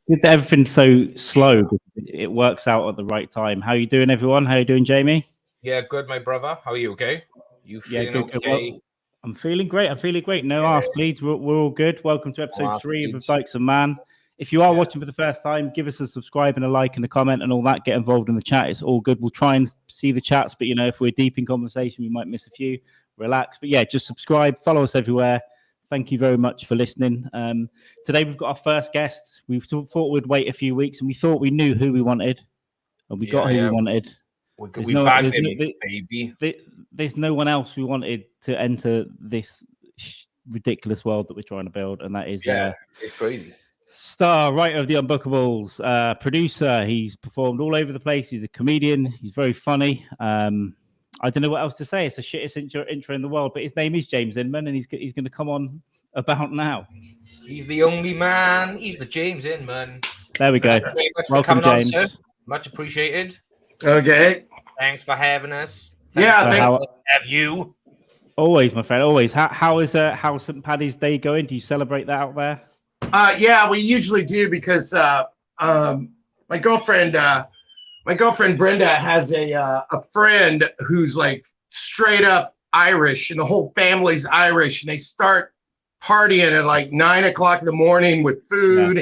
Good that everything's so slow. Because it works out at the right time. How you doing, everyone? How you doing, Jamie? Yeah, good, my brother. How are you? Okay? You feeling good, okay? Well, I'm feeling great. No ass bleeds. We're all good. Welcome to episode 3 of Dykes Mann. If you are watching for the first time, give us a subscribe and a like and a comment and all that. Get involved in the chat. It's all good. We'll try and see the chats, but if we're deep in conversation, we might miss a few. Relax. But yeah, just subscribe, follow us everywhere. Thank you very much for listening. Today we've got our first guest. We thought we'd wait a few weeks, and we thought we knew who we wanted, and we got who we wanted. We bagged him, baby. There's no one else we wanted to enter this ridiculous world that we're trying to build, and that is it's crazy. Star, writer of the Unbookables, producer. He's performed all over the place. He's a comedian. He's very funny. I don't know what else to say. It's the shittest intro in the world, but his name is James Inman, and he's going to come on about now. He's the only man. He's the James Inman. There we go. Welcome, James. On, much appreciated. Okay. Thanks for having us. Thanks for have you. Always, my friend. Always. How is St. Paddy's Day going? Do you celebrate that out there? Yeah, we usually do because my girlfriend Brenda has a friend who's like straight up Irish, and the whole family's Irish, and they start partying at like 9 o'clock in the morning with food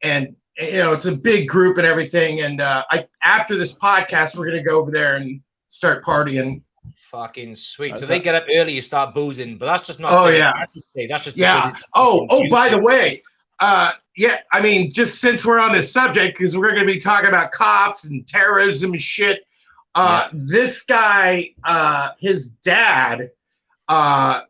and it's a big group and everything. And after this podcast, we're gonna go over there and start partying. Fucking sweet. So they get up early, you start boozing, but that's just not. That's just because it's by the way. I mean, just since we're on this subject, because we're going to be talking about cops and terrorism and shit. This guy, his dad,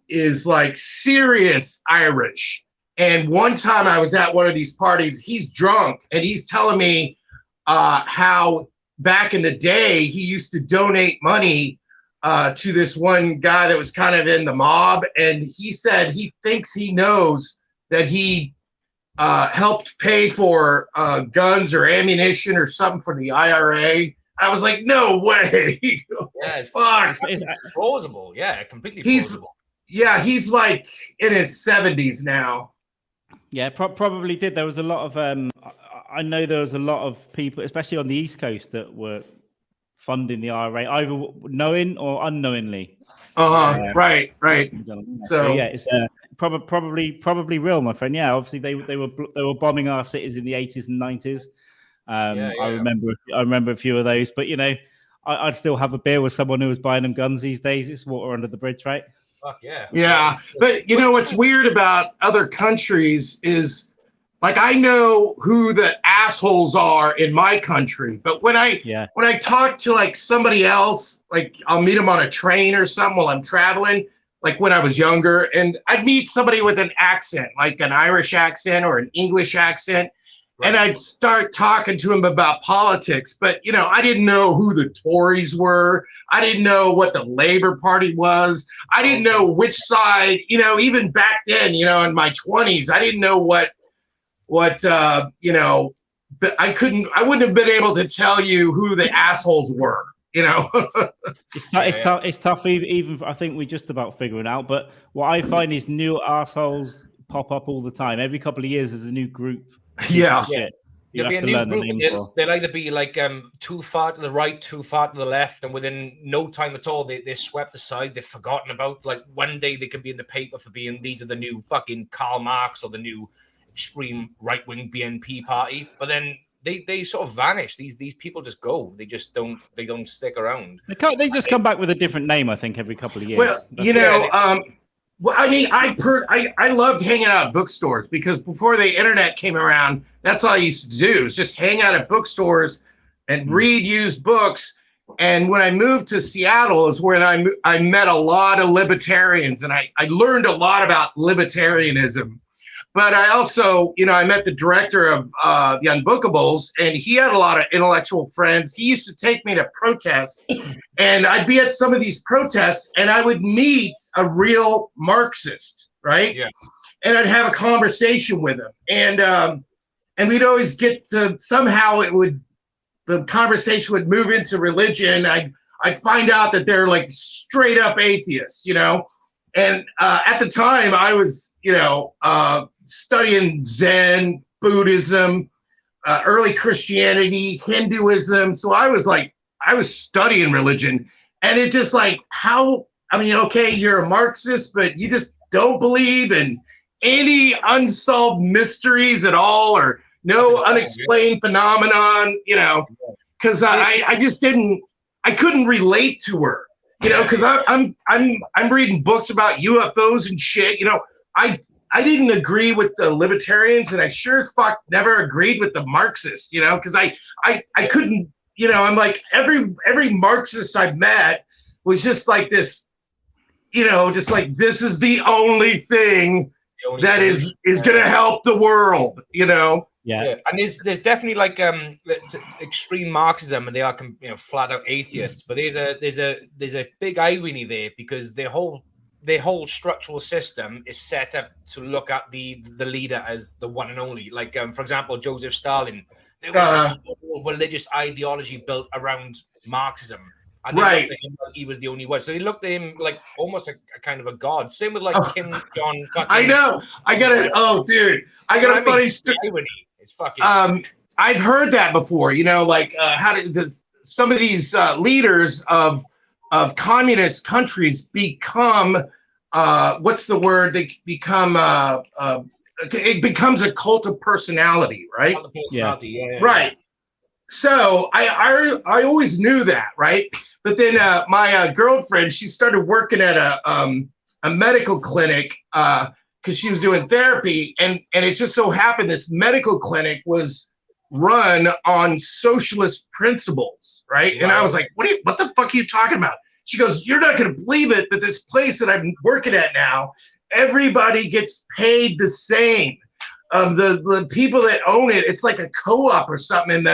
is like serious Irish. And one time I was at one of these parties, he's drunk and he's telling me how back in the day he used to donate money to this one guy that was kind of in the mob. And he said he thinks he knows that he helped pay for guns or ammunition or something for the IRA. I was like, no way. It's fuck. It's plausible. Yeah, completely plausible. He's like in his 70s now. Yeah, probably did. There was a lot of I know there was a lot of people, especially on the East Coast, that were funding the IRA, either knowing or unknowingly. Right. So yeah, it's probably real, my friend. Yeah, obviously they were bombing our cities in the 80s and 90s. I remember a few of those, but I'd still have a beer with someone who was buying them guns these days. It's water under the bridge, right? Fuck yeah. Yeah, but what's weird about other countries is, like, I know who the assholes are in my country, but when I talk to like somebody else, like I'll meet them on a train or something while I'm traveling, like when I was younger, and I'd meet somebody with an accent, like an Irish accent or an English accent, and I'd start talking to him about politics, but I didn't know who the Tories were. I didn't know what the Labor Party was. I didn't know which side, even back then, in my 20s, I didn't know what but I wouldn't have been able to tell you who the assholes were, It's tough, even I think we're just about figuring out. But what I find is new assholes pop up all the time. Every couple of years, there's a new group. Yeah. There'll be a new group. They'll either be like too far to the right, too far to the left, and within no time at all, they're swept aside. They're forgotten about. Like one day they could be in the paper for being these are the new fucking Karl Marx or the new extreme right-wing BNP party, but then they sort of vanish. These people just go. They just don't stick around. They just come back with a different name, I think, every couple of years. Well, I mean, I loved hanging out at bookstores because before the internet came around, that's all I used to do is just hang out at bookstores and read used books. And when I moved to Seattle is when I met a lot of libertarians, and I learned a lot about libertarianism. But I also, I met the director of the Unbookables, and he had a lot of intellectual friends. He used to take me to protests, and I'd be at some of these protests, and I would meet a real Marxist, right? Yeah. And I'd have a conversation with him, and we'd always get to somehow the conversation would move into religion. I'd find out that they're like straight up atheists, And at the time, I was, studying Zen, Buddhism, early Christianity, Hinduism. So I was studying religion, and it just like okay, you're a Marxist, but you just don't believe in any unsolved mysteries at all, or no unexplained phenomenon, because I just I couldn't relate to her, because I'm reading books about UFOs and shit, I didn't agree with the libertarians, and I sure as fuck never agreed with the Marxists, because I couldn't, I'm like every Marxist I've met was just like this, just like this is the only thing that is going to help the world, Yeah. And there's definitely like extreme Marxism, and they are flat out atheists. But there's a big irony there, because their whole structural system is set up to look at the leader as the one and only. Like for example, Joseph Stalin. There was this whole religious ideology built around Marxism. And they looked at him like he was the only one. So they looked at him like almost a kind of a god. Same with like Kim Jong. I know. I got it. Oh, dude. I got a funny story. It's fucking. I've heard that before. Like how did some of these leaders of communist countries become what's the word? They become it becomes a cult of personality, right? Yeah. Right. So I always knew that, right? But then my girlfriend, she started working at a medical clinic because she was doing therapy, and it just so happened this medical clinic was run on socialist principles, right? Wow. And I was like, what the fuck are you talking about? She goes, you're not going to believe it, but this place that I'm working at now, everybody gets paid the same. The people that own it, it's like a co-op or something,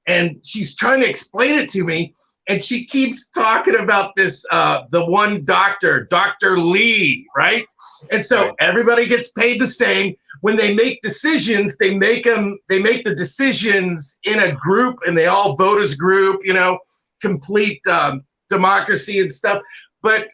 and she's trying to explain it to me, and she keeps talking about this, the one doctor, Dr. Lee, right? And so everybody gets paid the same. When they make decisions, they make the decisions in a group, and they all vote as a group, complete democracy and stuff. But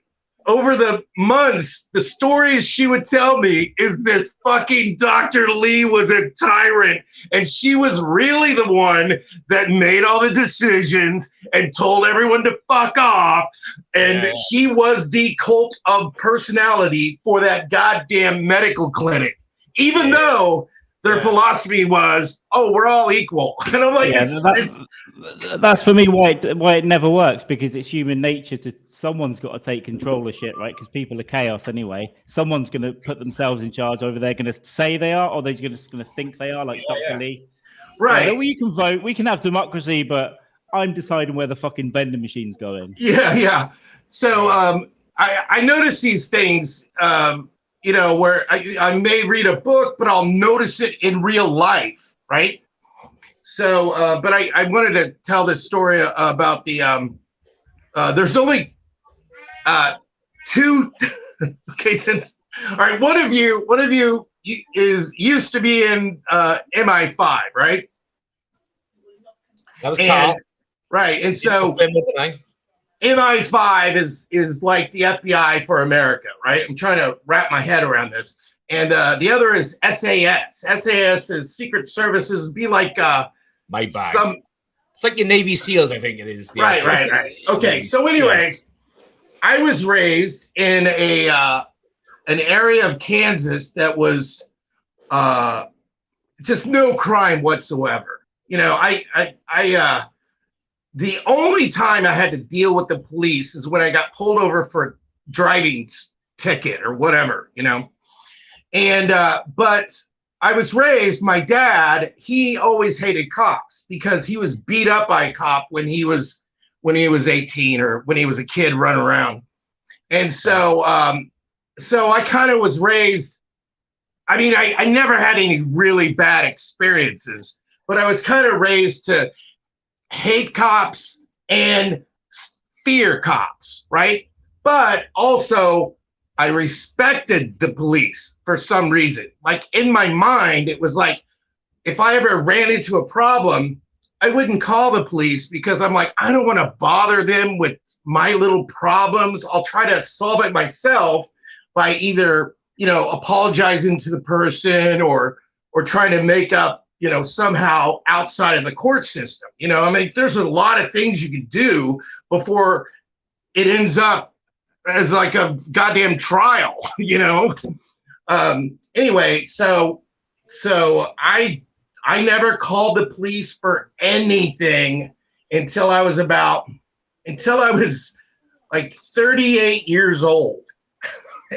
over the months, the stories she would tell me is this fucking Dr. Lee was a tyrant, and she was really the one that made all the decisions and told everyone to fuck off. And she was the cult of personality for that goddamn medical clinic, even though their philosophy was, oh, we're all equal. And I'm like, that's for me why it never works, because it's human nature to someone's got to take control of shit, right? Because people are chaos anyway. Someone's going to put themselves in charge, over they're going to say they are, or they're just going to think they are, like Dr. Lee. Right. We can vote, we can have democracy, but I'm deciding where the fucking vending machine's going. Yeah. So I notice these things, where I may read a book, but I'll notice it in real life, right? So, but I wanted to tell this story about the, there's only two, okay, all right, one of you used to be in MI5, right? That was Carl. Right, and so MI5 is like the FBI for America, right? I'm trying to wrap my head around this. And the other is SAS. SAS is Secret Services, be like my bag. It's like your Navy SEALs, I think it is. Right. Okay, so anyway, I was raised in an area of Kansas that was just no crime whatsoever. The only time I had to deal with the police is when I got pulled over for a driving ticket or whatever, And but I was raised, my dad, he always hated cops because he was beat up by a cop when he was 18 or when he was a kid running around. And so I kind of was raised. I mean, I never had any really bad experiences, but I was kind of raised to hate cops and fear cops, right? But also I respected the police for some reason. Like in my mind, it was like, if I ever ran into a problem, I wouldn't call the police because I'm like, I don't want to bother them with my little problems. I'll try to solve it myself by either, apologizing to the person or trying to make up, somehow outside of the court system. I mean, there's a lot of things you can do before it ends up as like a goddamn trial, Anyway, so I never called the police for anything until I was like 38 years old.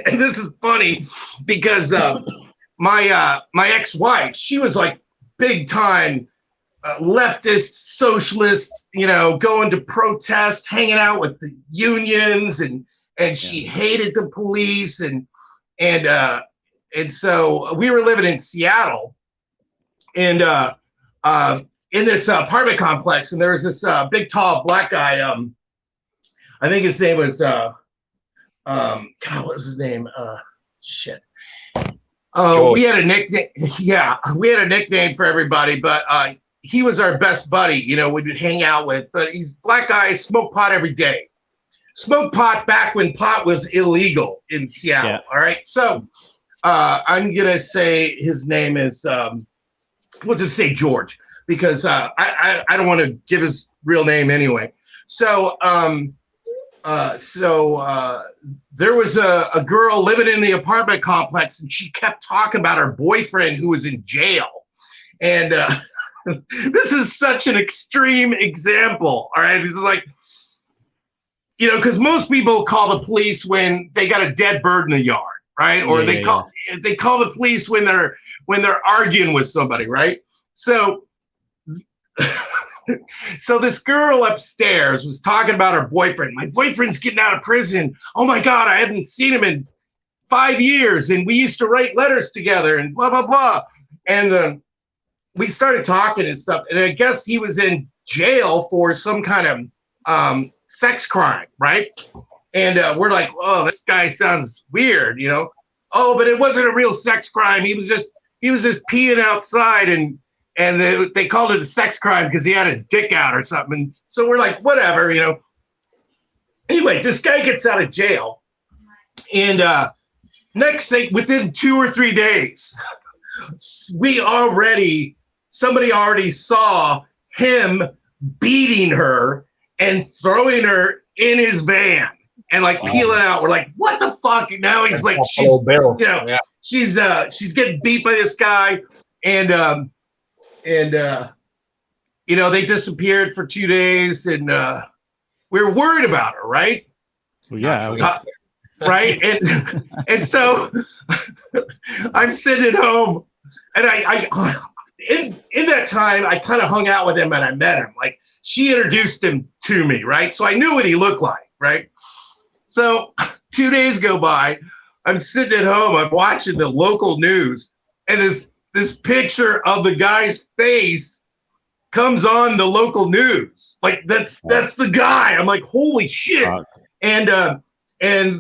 And this is funny because my ex-wife, she was like big time leftist socialist, going to protest, hanging out with the unions, and she hated the police, and so we were living in Seattle, and in this apartment complex, and there was this big tall black guy. I think his name was God, what was his name? Shit. Oh, we had a nickname. Yeah, we had a nickname for everybody, but he was our best buddy, we'd hang out with. But he's black guy, smoked pot every day. Smoked pot back when pot was illegal in Seattle. Yeah. All right. So I'm going to say his name is, we'll just say George, because I don't want to give his real name anyway. So there was a girl living in the apartment complex, and she kept talking about her boyfriend who was in jail. And this is such an extreme example. All right. It's like, because most people call the police when they got a dead bird in the yard, right? Or they call the police when they're arguing with somebody, right? So this girl upstairs was talking about her boyfriend. My boyfriend's getting out of prison. Oh my God, I haven't seen him in 5 years, and we used to write letters together and blah, blah, blah. And we started talking and stuff, and I guess he was in jail for some kind of sex crime, right? And we're like, oh, this guy sounds weird, Oh, but it wasn't a real sex crime. He was just peeing outside, and they called it a sex crime because he had his dick out or something. And so we're like, whatever, Anyway, this guy gets out of jail, and next thing, within 2 or 3 days, somebody already saw him beating her and throwing her in his van and like peeling out. We're like, what the fuck? And now he's like, she's getting beat by this guy, and they disappeared for 2 days, and we were worried about her, right? Well, yeah. Right. And so I'm sitting at home, and I in that time, I kind of hung out with him, and I met him. Like, she introduced him to me, right? So I knew what he looked like, right? So 2 days go by. I'm sitting at home. I'm watching the local news, and this picture of the guy's face comes on the local news. Like, that's the guy. I'm like, holy shit. And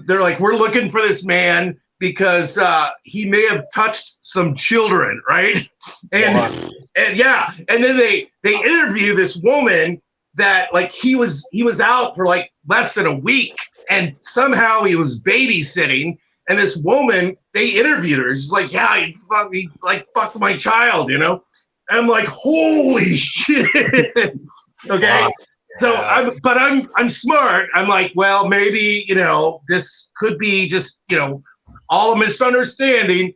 they're like, we're looking for this man because he may have touched some children, right? And then they interview this woman that, like, he was out for like less than a week, and somehow he was babysitting. And this woman, they interviewed her. She's like, yeah, he fucked my child, And I'm like, holy shit. Okay. So I'm smart. I'm like, well, maybe, this could be just, all a misunderstanding.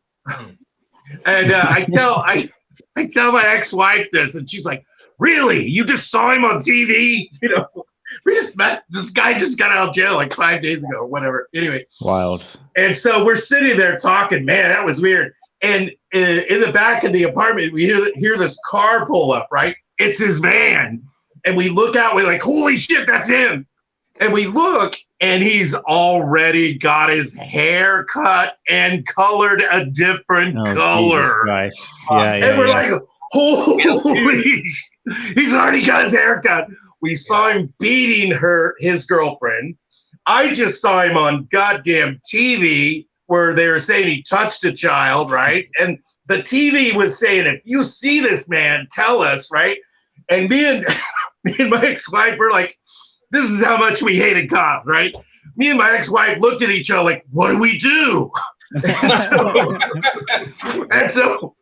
And I tell my ex-wife this, and she's like, really? You just saw him on TV? We just met. This guy just got out of jail like 5 days ago or whatever. Anyway. Wild. And so we're sitting there talking, man, that was weird. And in the back of the apartment, we hear this car pull up, right? It's his van. And we look out, we're like, holy shit, that's him. And we look, and he's already got his hair cut and colored a different color. And we're like, holy he's already got his hair cut. We saw him beating his girlfriend. I just saw him on goddamn TV where they were saying he touched a child, right? And the TV was saying, if you see this man, tell us, right? And me and my ex-wife were like, this is how much we hated cops, right? Me and my ex-wife looked at each other like, what do we do? and so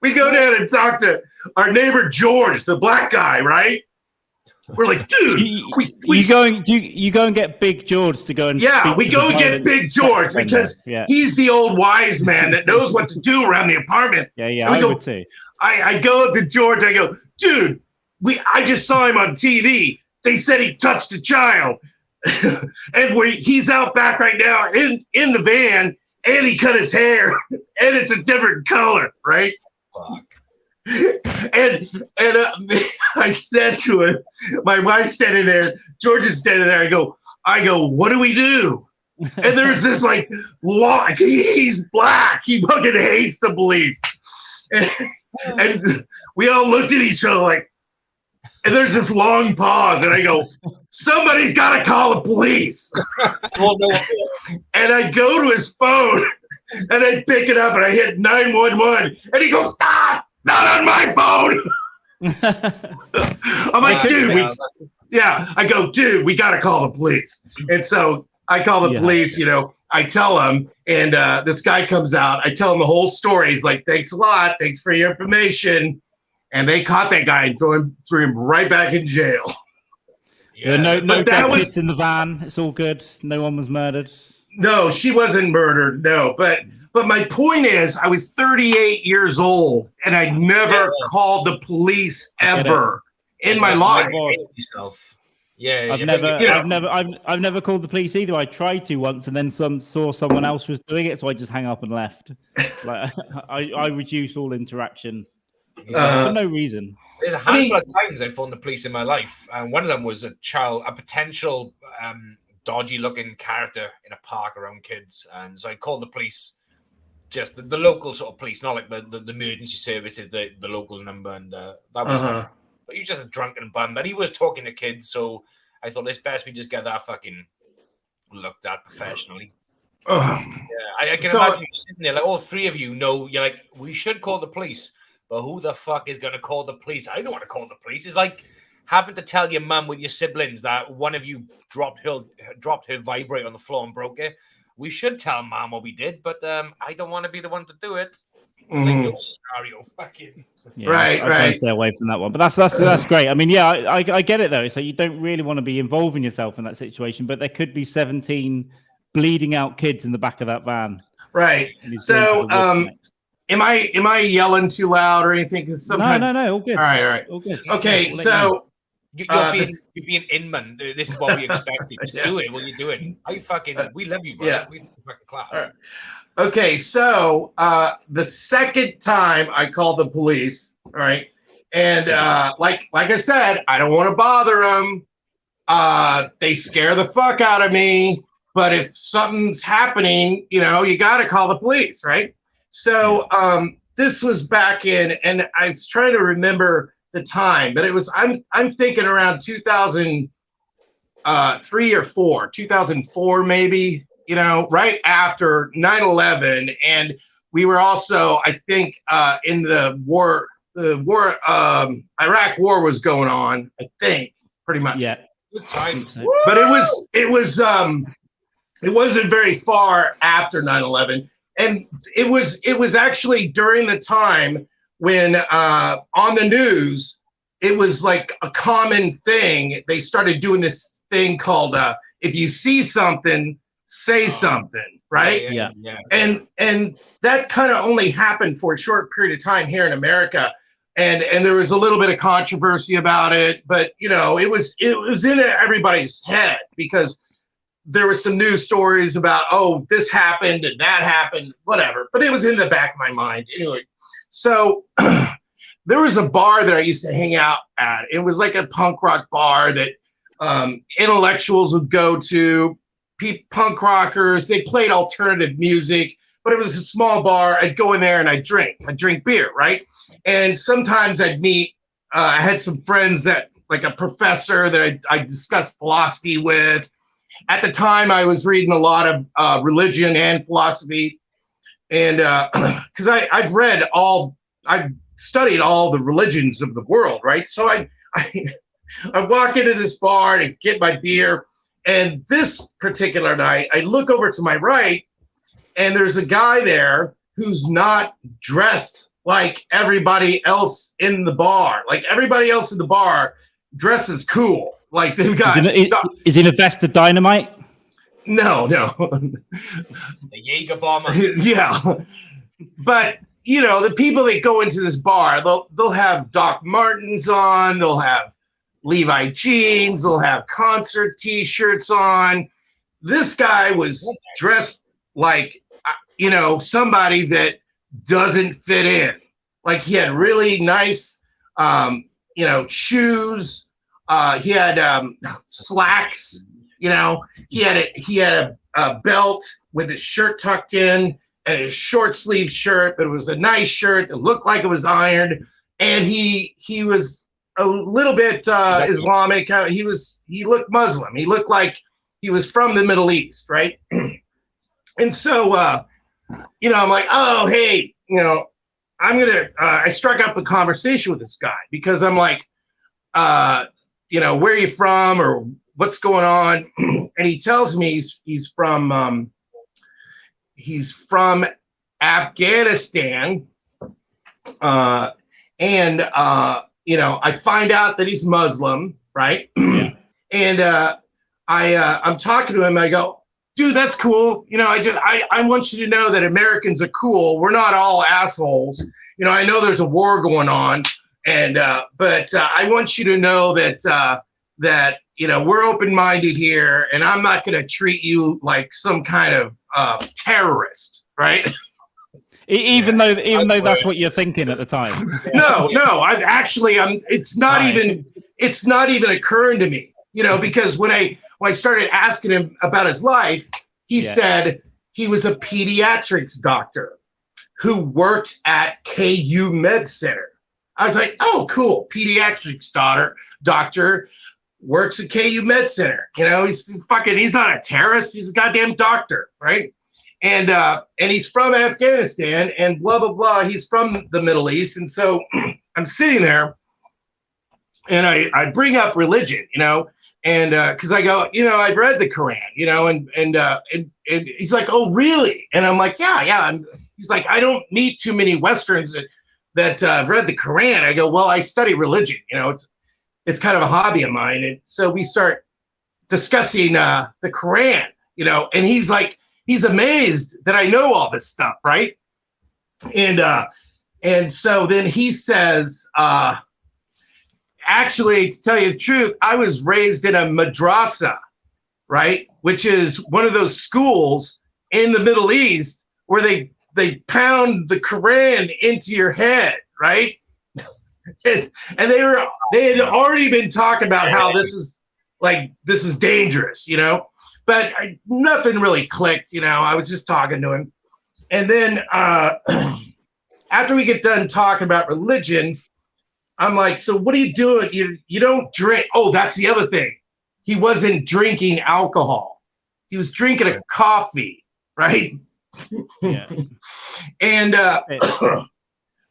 we go down and talk to our neighbor George, the black guy, right? We're like, dude, you go and get Big George to go and we go and get Big George because he's the old wise man that knows what to do around the apartment. I would too. I go up to George. I go, dude, I just saw him on TV. They said he touched a child, and he's out back right now in the van, and he cut his hair, and it's a different color, right? Fuck. And I said to him, my wife's standing there, George is standing there. I go, what do we do? And there's this like long, he's black. He fucking hates the police. And we all looked at each other like, and there's this long pause, and I go, somebody's got to call the police. And I go to his phone, and I pick it up, and I hit 911, and he goes, stop. Not on my phone. I'm like, dude, I go, dude, we got to call the police. And so I call the police, I tell them, and this guy comes out. I tell him the whole story. He's like, thanks a lot. Thanks for your information. And they caught that guy and threw him right back in jail. Yeah, no dead kids in the van. It's all good. No one was murdered. No, she wasn't murdered. No, but my point is, I was 38 years old, and I never called the police ever in my life. I've never called the police either. I tried to once, and then saw someone else was doing it, so I just hang up and left. Like I reduce all interaction for no reason. There's a handful of times I phoned the police in my life, and one of them was a potential dodgy-looking character in a park around kids, and so I called the police. Just the local sort of police, not like the emergency services, the local number, and that was. But he was just a drunken bum, but he was talking to kids, so I thought it's best we just get that fucking looked at professionally. I can imagine you sitting there, like all three of you know, you're like, we should call the police, but who the fuck is going to call the police? I don't want to call the police. It's like having to tell your mum with your siblings that one of you dropped her vibrator on the floor and broke it. We should tell mom what we did, but I don't want to be the one to do it. It's like your scenario, fucking. Right. I stay away from that one, but that's great. I mean, I get it though. So you don't really want to be involving yourself in that situation, but there could be 17 bleeding out kids in the back of that van. Right. So, am I yelling too loud or anything? Because sometimes no, all good. All right. All good. Okay, so. You're being Inman. This is what we expected. Just do it. What you're doing. We love you, bro. Yeah. We fucking class. Right. Okay, so the second time I called the police, all right, and like I said, I don't want to bother them. They scare the fuck out of me. But if something's happening, you got to call the police, right? So this was back in, and I was trying to remember the time, but it was I'm thinking around 2003 or 2004 maybe, right after 9/11, and we were also I think in the Iraq war was going on, I think, pretty much. Yeah, good times. But it wasn't very far after 9/11, and it was actually during the time when on the news, it was like a common thing. They started doing this thing called if you see something, say something, right? Yeah. And that kind of only happened for a short period of time here in America. And there was a little bit of controversy about it, but it was in everybody's head because there were some news stories about, oh, this happened and that happened, whatever. But it was in the back of my mind anyway. So there was a bar that I used to hang out at. It was like a punk rock bar that intellectuals would go to, punk rockers. They played alternative music, but it was a small bar. I'd go in there and I'd drink beer, right? And sometimes I'd meet, I had some friends that, like a professor that I discussed philosophy with. At the time, I was reading a lot of religion and philosophy. And because I've studied all the religions of the world, right? So I walk into this bar to get my beer, and this particular night, I look over to my right, and there's a guy there who's not dressed like everybody else in the bar. Like everybody else in the bar dresses cool. Like they've got. Is it a vest of dynamite? No. The Jaeger bomber. Yeah, but the people that go into this bar, they'll have Doc Martens on, they'll have Levi jeans, they'll have concert T-shirts on. This guy was dressed like somebody that doesn't fit in. Like he had really nice shoes. He had slacks. He had a belt with his shirt tucked in and a short sleeve shirt, but it was a nice shirt. It looked like it was ironed, and he was a little bit Islamic. He looked Muslim. He looked like he was from the Middle East, right? And so I'm like, oh hey, I struck up a conversation with this guy because I'm like, where are you from or what's going on? And he tells me he's from Afghanistan. I find out that he's Muslim, right? And I'm talking to him. I go, dude, that's cool. I want you to know that Americans are cool. We're not all assholes. I know there's a war going on, but I want you to know that we're open-minded here, and I'm not going to treat you like some kind of terrorist, right? Even though that's what you're thinking at the time. No, it's not even occurring to me, because when I started asking him about his life, he said he was a pediatrics doctor who worked at KU Med Center. I was like, oh, cool. Pediatrics doctor works at KU Med Center. He's not a terrorist. He's a goddamn doctor, right? And he's from Afghanistan and blah, blah, blah. He's from the Middle East. And so I'm sitting there and I bring up religion, and because I go, I've read the Quran, and he's like, oh, really? And I'm like, yeah. He's like, I don't meet too many Westerns that have read the Quran. I go, well, I study religion, it's kind of a hobby of mine. And so we start discussing the Quran, and he's like, he's amazed that I know all this stuff, right? And so then he says, actually, to tell you the truth, I was raised in a madrasa, right? Which is one of those schools in the Middle East where they pound the Quran into your head, right? and they had already been talking about how this is dangerous, but nothing really clicked, I was just talking to him. And then after we get done talking about religion, I'm like, so what are you doing? You don't drink. Oh, that's the other thing. He wasn't drinking alcohol. He was drinking a coffee, right? Yeah. And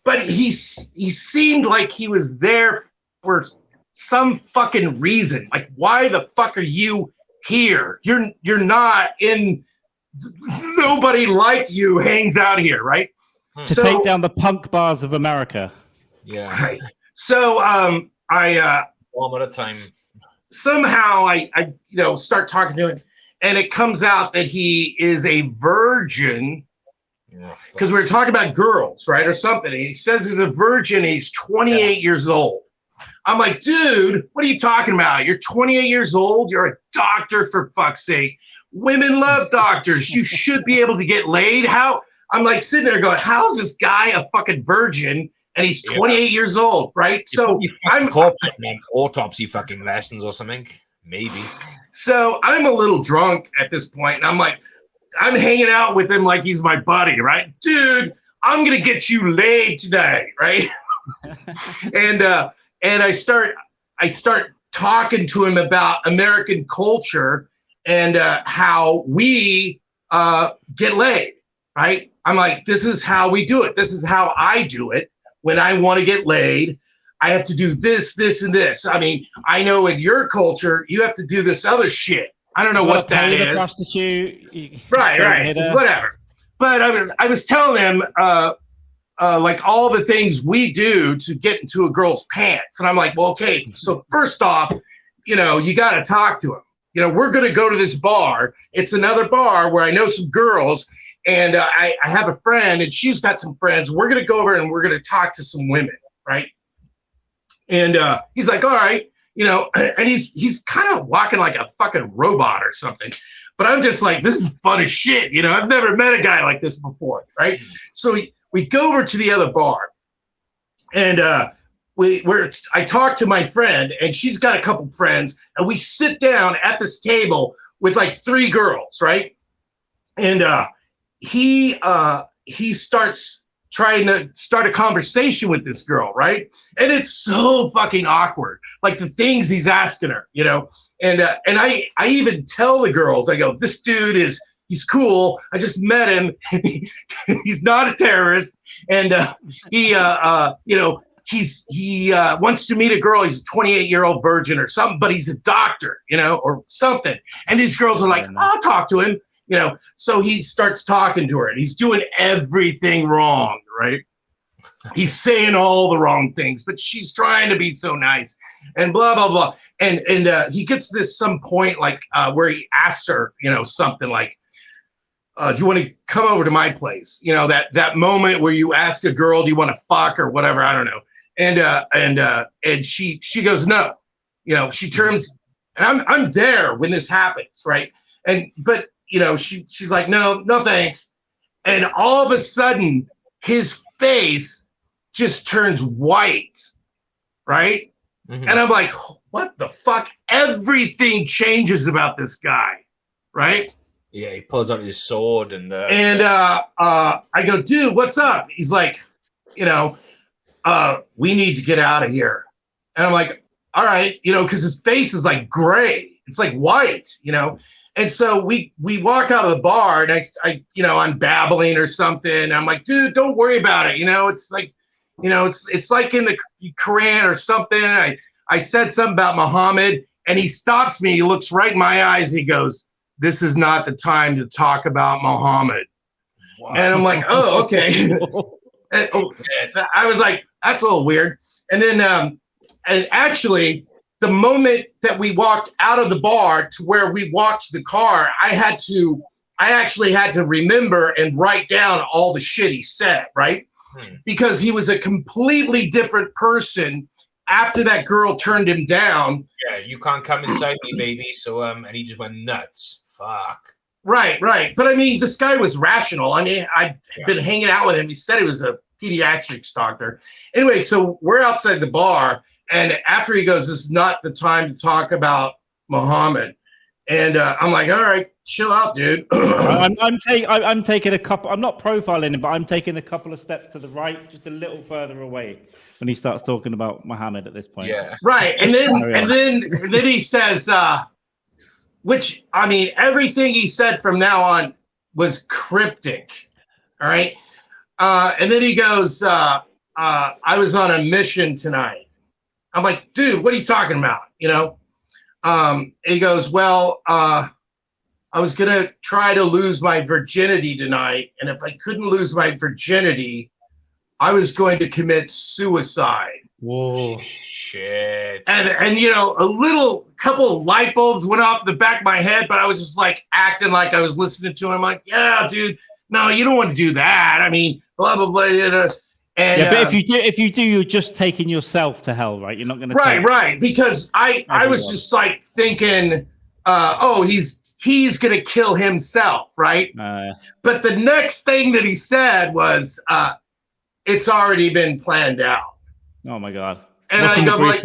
but he seemed like he was there for some fucking reason. Like, why the fuck are you here? You're not in. Nobody like you hangs out here, right? To take down the punk bars of America. Yeah. Right. So I one at a time. Somehow I start talking to him, and it comes out that he is a virgin because we were talking about girls, right, or something. And he says he's a virgin. He's 28 years old. I'm like, dude, what are you talking about? You're 28 years old. You're a doctor, for fuck's sake. Women love doctors. You should be able to get laid. How? I'm like sitting there going, how's this guy a fucking virgin? And he's 28 years old, right? So I'm autopsy fucking lessons or something, maybe. So I'm a little drunk at this point, and I'm like, I'm hanging out with him like he's my buddy, right? Dude, I'm gonna get you laid today, right? and I start talking to him about American culture and how we get laid, right? I'm like, this is how we do it. This is how I do it. When I want to get laid, I have to do this, this, and this. I mean, I know in your culture, you have to do this other shit. I don't know what that is. Prostitute. Right, whatever. But I was telling him like all the things we do to get into a girl's pants. And I'm like, well, okay, so first off, you know, you got to talk to him. You know, we're going to go to this bar. It's another bar where I know some girls, and I have a friend, and she's got some friends. We're going to go over and we're going to talk to some women, right? And he's like, all right, you know, and he's kind of walking like a fucking robot or something. But I'm just like, this is fun as shit. You know, I've never met a guy like this before, right? So we go over to the other bar, and I talk to my friend, and she's got a couple friends, and we sit down at this table with like 3 girls, right? And he starts trying to start a conversation with this girl, right? And it's so fucking awkward, like the things he's asking her, you know? And I even tell the girls, I go, this dude he's cool. I just met him. He's not a terrorist. And he you know, he wants to meet a girl. He's a 28-year-old virgin or something, but he's a doctor, you know, or something. And these girls are like, I'll talk to him, you know. So he starts talking to her, and he's doing everything wrong, right? He's saying all the wrong things, but she's trying to be so nice, and blah blah blah. And he gets this some point like where he asks her, you know, something like, do you want to come over to my place? You know, that moment where you ask a girl, do you want to fuck or whatever? I don't know. And she goes, no. You know, she turns, and I'm there when this happens, right? But you know, she's like, no thanks. And all of a sudden, his face just turns white, right? Mm-hmm. And I'm like, what the fuck? Everything changes about this guy, right? Yeah, he pulls out his sword and I go, dude, what's up? He's like, you know, we need to get out of here. And I'm like, all right, you know, because his face is like gray. It's like white, you know. And so we walk out of the bar, and I you know, I'm babbling or something. I'm like, dude, don't worry about it. You know, it's like, you know, it's like in the Quran or something. I said something about Muhammad, and he stops me. He looks right in my eyes. He goes, this is not the time to talk about Muhammad. Wow. And I'm like, oh, okay. And, I was like, that's a little weird. And then, and actually, the moment that we walked out of the bar to where we walked to the car, I actually had to remember and write down all the shit he said, right? Because he was a completely different person after that girl turned him down. Yeah, you can't come inside me, baby. So, and he just went nuts. Fuck. Right. But I mean, this guy was rational. I mean, I've been hanging out with him. He said he was a pediatrics doctor. Anyway, so we're outside the bar, and after he goes, this is not the time to talk about Muhammad. And I'm like, all right, chill out, dude. I'm taking a couple. I'm not profiling him, but I'm taking a couple of steps to the right, just a little further away when he starts talking about Muhammad at this point. Yeah. Right. And then he says, which, I mean, everything he said from now on was cryptic. All right. And then he goes, I was on a mission tonight. I'm like, dude, what are you talking about? You know? He goes, well, I was going to try to lose my virginity tonight. And if I couldn't lose my virginity, I was going to commit suicide. Whoa. Shit. And you know, a couple of light bulbs went off the back of my head, but I was just like acting like I was listening to him. I'm like, yeah, dude, no, you don't want to do that. I mean, blah, blah, blah. And, yeah, but if you do, you're just taking yourself to hell, right? You're not going to. Right. Because I was just like thinking, oh, he's going to kill himself, right? But the next thing that he said was, it's already been planned out. Oh my God! And I go like,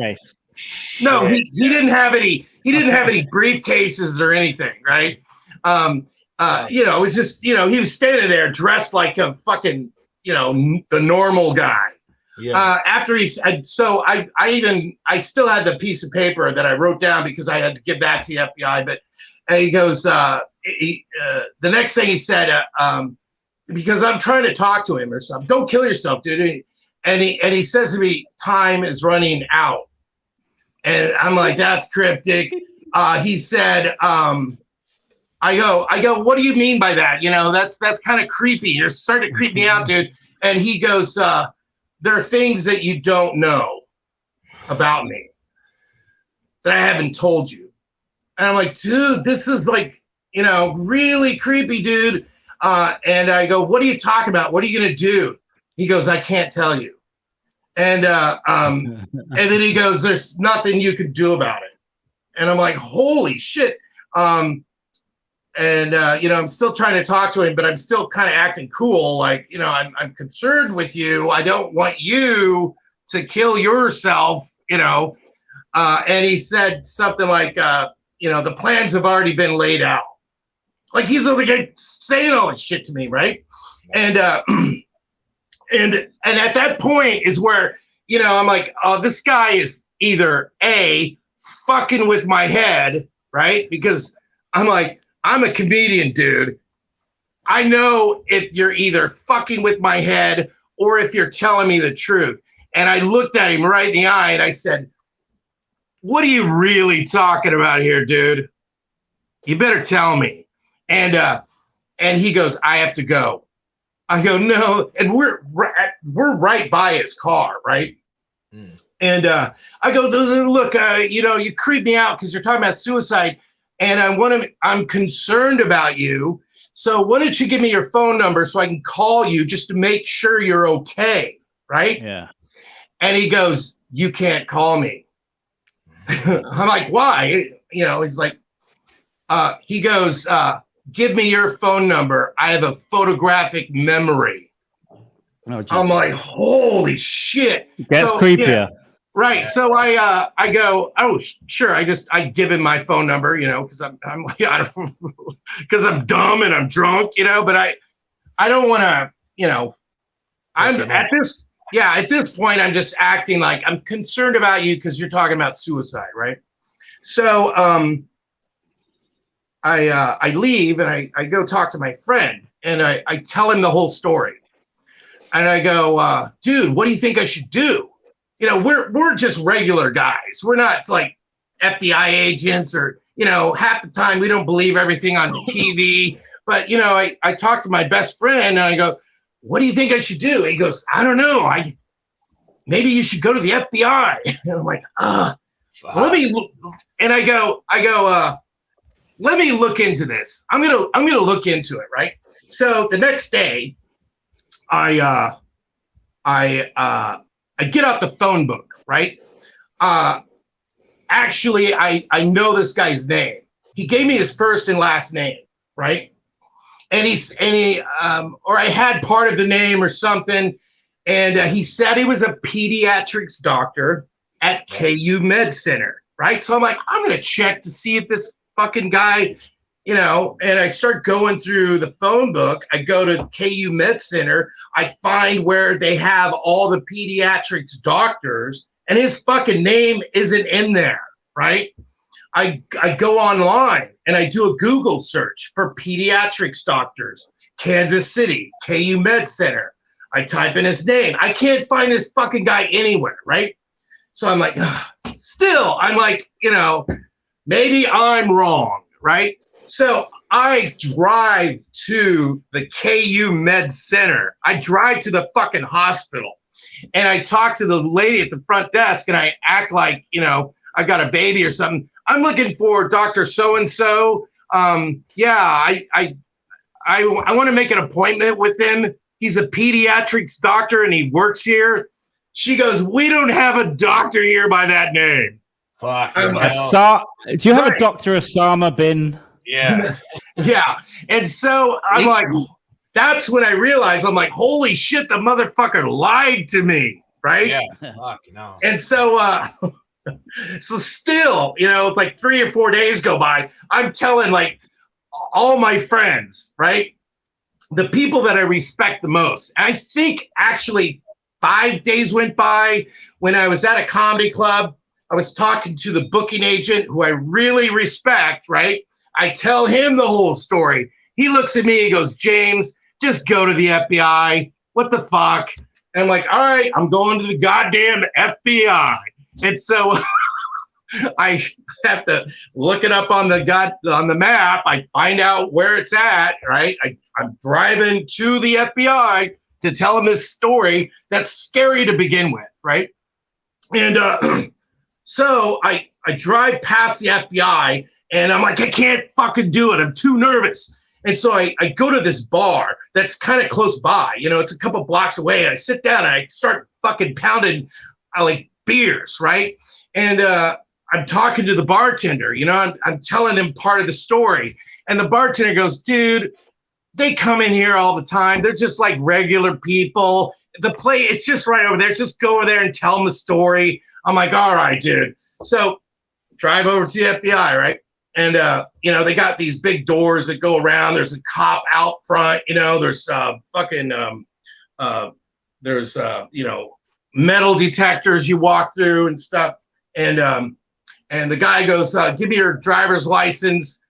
no, he didn't have any. He didn't have any briefcases or anything, right? You know, it was just, you know, he was standing there dressed like a fucking, you know, the normal guy. Yeah. After he said, so I still had the piece of paper that I wrote down because I had to give that to the FBI. But he goes, the next thing he said, because I'm trying to talk to him or something. Don't kill yourself, dude. And he says to me, time is running out. And I'm like, that's cryptic. He said, I I go, what do you mean by that? You know, that's kind of creepy. You're starting to creep me out, dude. And he goes, there are things that you don't know about me that I haven't told you. And I'm like, dude, this is like, you know, really creepy, dude. And I go, what are you talking about? What are you going to do? He goes, I can't tell you. And then he goes, there's nothing you can do about it. And I'm like, holy shit. You know, I'm still trying to talk to him, but I'm still kind of acting cool. Like, you know, I'm concerned with you. I don't want you to kill yourself, you know. And he said something like, you know, the plans have already been laid out. Like he's like saying all this shit to me, right? And at that point is where, you know, I'm like, oh, this guy is either A, fucking with my head, right? Because I'm like, I'm a comedian, dude. I know if you're either fucking with my head or if you're telling me the truth. And I looked at him right in the eye and I said, what are you really talking about here, dude? You better tell me. And he goes, I have to go. I go, no. And we're right by his car, right? Mm. And I go, look, you know, you creep me out because you're talking about suicide. And I'm concerned about you. So why don't you give me your phone number so I can call you just to make sure you're okay, right? Yeah. And he goes, you can't call me. I'm like, why? You know, he's like, he goes, give me your phone number. I have a photographic memory. Oh, I'm like, holy shit. That's creepier. You know, right. So I go, oh, sure. I give him my phone number, you know, because I'm like, because I'm dumb and I'm drunk, you know, but I don't want to, you know, at this point, I'm just acting like I'm concerned about you because you're talking about suicide, right? So I leave and I go talk to my friend and I tell him the whole story. And I go, dude, what do you think I should do? You know, we're just regular guys. We're not like FBI agents or, you know, half the time we don't believe everything on TV. But, you know, I talked to my best friend and I go, what do you think I should do? And he goes, I don't know. Maybe you should go to the FBI. And I'm like, let me look. And I go, let me look into this. I'm gonna look into it, right? So the next day, I get out the phone book, right? Actually, I know this guy's name. He gave me his first and last name, right? And or I had part of the name or something. And he said he was a pediatrics doctor at KU Med Center, right? So I'm like, I'm going to check to see if this fucking guy, you know, and I start going through the phone book. I go to KU Med Center. I find where they have all the pediatrics doctors and his fucking name isn't in there, right? I go online and I do a Google search for pediatrics doctors, Kansas City, KU Med Center. I type in his name. I can't find this fucking guy anywhere, right? So I'm like, still, I'm like, you know, maybe I'm wrong, right? So I drive to the KU Med Center. I drive to the fucking hospital and I talk to the lady at the front desk and I act like, you know, I got a baby or something. I'm looking for Dr. So-and-so. I want to make an appointment with him. He's a pediatrics doctor and he works here. She goes, we don't have a doctor here by that name. Fuck. Do you have a Dr. Osama bin? Yeah. Yeah. And so I'm like, that's when I realized, I'm like, holy shit, the motherfucker lied to me. Right. Yeah. Fuck, no. And so, so still, you know, like 3 or 4 days go by. I'm telling like all my friends, right? The people that I respect the most. I think actually 5 days went by when I was at a comedy club. I was talking to the booking agent who I really respect, right? I tell him the whole story. He looks at me, he goes, James, just go to the FBI. What the fuck? And I'm like, all right, I'm going to the goddamn FBI. And so I have to look it up on the map. I find out where it's at, right? I'm driving to the FBI to tell them this story that's scary to begin with, right? And so I drive past the FBI, and I'm like, I can't fucking do it. I'm too nervous. And so I go to this bar that's kind of close by. You know, it's a couple blocks away. And I sit down and I start fucking pounding like beers, right? And I'm talking to the bartender. You know, I'm telling him part of the story. And the bartender goes, dude, they come in here all the time. They're just like regular people. It's just right over there. Just go over there and tell them the story. I'm like, all right, dude. So drive over to the FBI, right? And, you know, they got these big doors that go around. There's a cop out front, you know, there's you know, metal detectors you walk through and stuff. And the guy goes, give me your driver's license.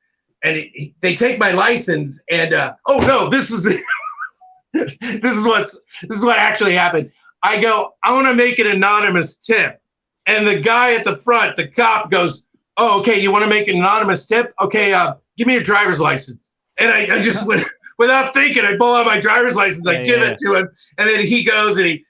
And they take my license and, oh no, this is what actually happened. I go, I want to make an anonymous tip. And the guy at the front, the cop goes, oh, okay, you want to make an anonymous tip? Okay, give me your driver's license. And I just went, without thinking, I pull out my driver's license, I give it to him, and then he goes and he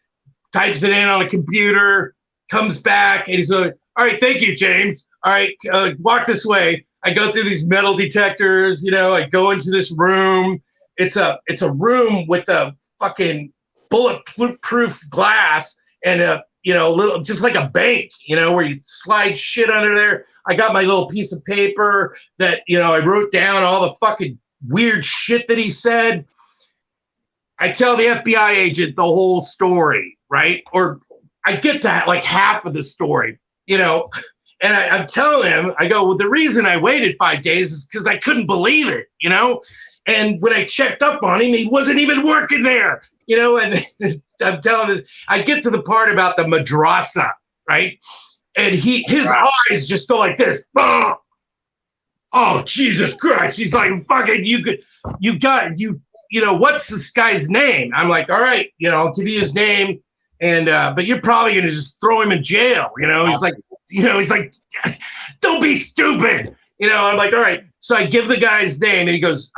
types it in on a computer, comes back, and he's like, all right, thank you, James. All right, walk this way. I go through these metal detectors, you know, I go into this room. It's a room with a fucking bulletproof glass and you know, little, just like a bank, you know, where you slide shit under there. I got my little piece of paper that, you know, I wrote down all the fucking weird shit that he said. I tell the FBI agent the whole story, right? Or I get that like half of the story, you know, and I'm telling him, I go, well, the reason I waited 5 days is because I couldn't believe it, you know? And when I checked up on him, he wasn't even working there. You know, and I'm telling you, I get to the part about the madrasa, right? And his eyes just go like this. Oh, Jesus Christ. He's like, fucking, you know, what's this guy's name? I'm like, all right, you know, I'll give you his name. And, but you're probably going to just throw him in jail. You know, he's like, don't be stupid. You know, I'm like, all right. So I give the guy's name and he goes,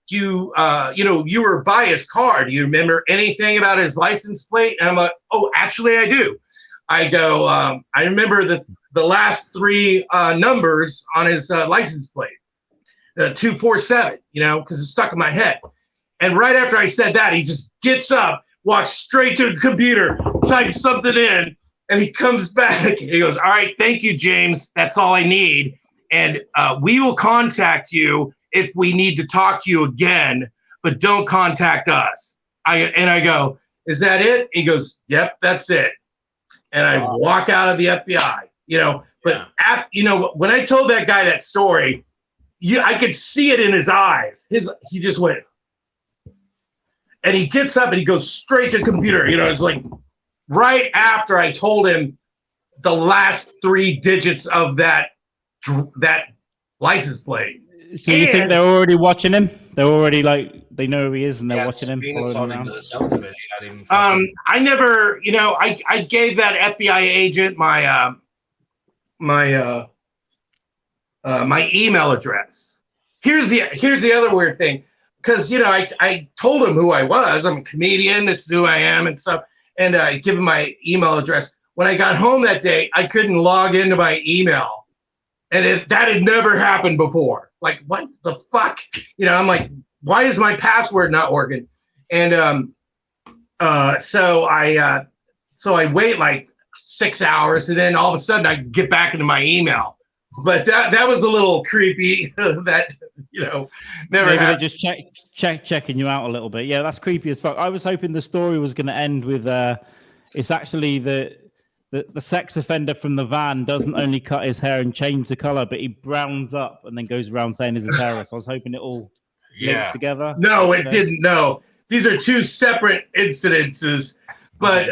you know, you were by his car. Do you remember anything about his license plate? And I'm like, oh, actually I do. I go, I remember the last three numbers on his license plate, 247, you know, because it's stuck in my head. And right after I said that, he just gets up, walks straight to the computer, types something in, and he comes back and he goes, all right, thank you, James. That's all I need. And we will contact you if we need to talk to you again, but don't contact us. I go, is that it? He goes, yep, that's it. And I walk out of the FBI, you know. But you know, when I told that guy that story, I could see it in his eyes. He just went, and he gets up and he goes straight to the computer. You know, it's like right after I told him the last 3 digits of that license plate. So you think they're already watching him? They're already like, they know who he is and they're watching him. I never, you know, I gave that FBI agent my my email address. Here's the other weird thing, because you know I told him who I was. I'm a comedian. This is who I am and stuff. And I give him my email address. When I got home that day, I couldn't log into my email. And that had never happened before. Like, what the fuck? You know, I'm like, why is my password not working? And so I wait like 6 hours, and then all of a sudden I get back into my email. But that was a little creepy. That, you know, never maybe happened. They're just checking you out a little bit. Yeah, that's creepy as fuck. I was hoping the story was going to end with it's actually the sex offender from the van doesn't only cut his hair and change the color, but he browns up and then goes around saying he's a terrorist. I was hoping it all linked together. No, it didn't. No, these are 2 separate incidences. But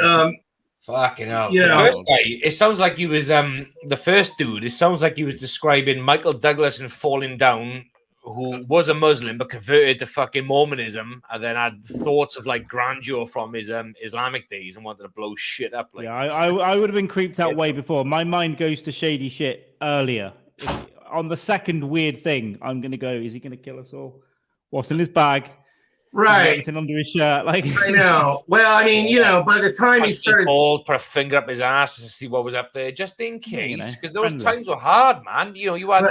fucking hell. You know, the first guy, it sounds like he was the first dude. It sounds like he was describing Michael Douglas in Falling Down, who was a Muslim but converted to fucking Mormonism, and then had thoughts of like grandeur from his Islamic days and wanted to blow shit up. Like, yeah, I would have been creeped out way before. My mind goes to shady shit earlier. On the second weird thing, I'm gonna go. Is he gonna kill us all? What's in his bag? Right. Anything under his shirt? Like, I know. Well, I mean, you know, by the time he started, balls, put a finger up his ass to see what was up there, just in case, because those times were hard, man. You know, you had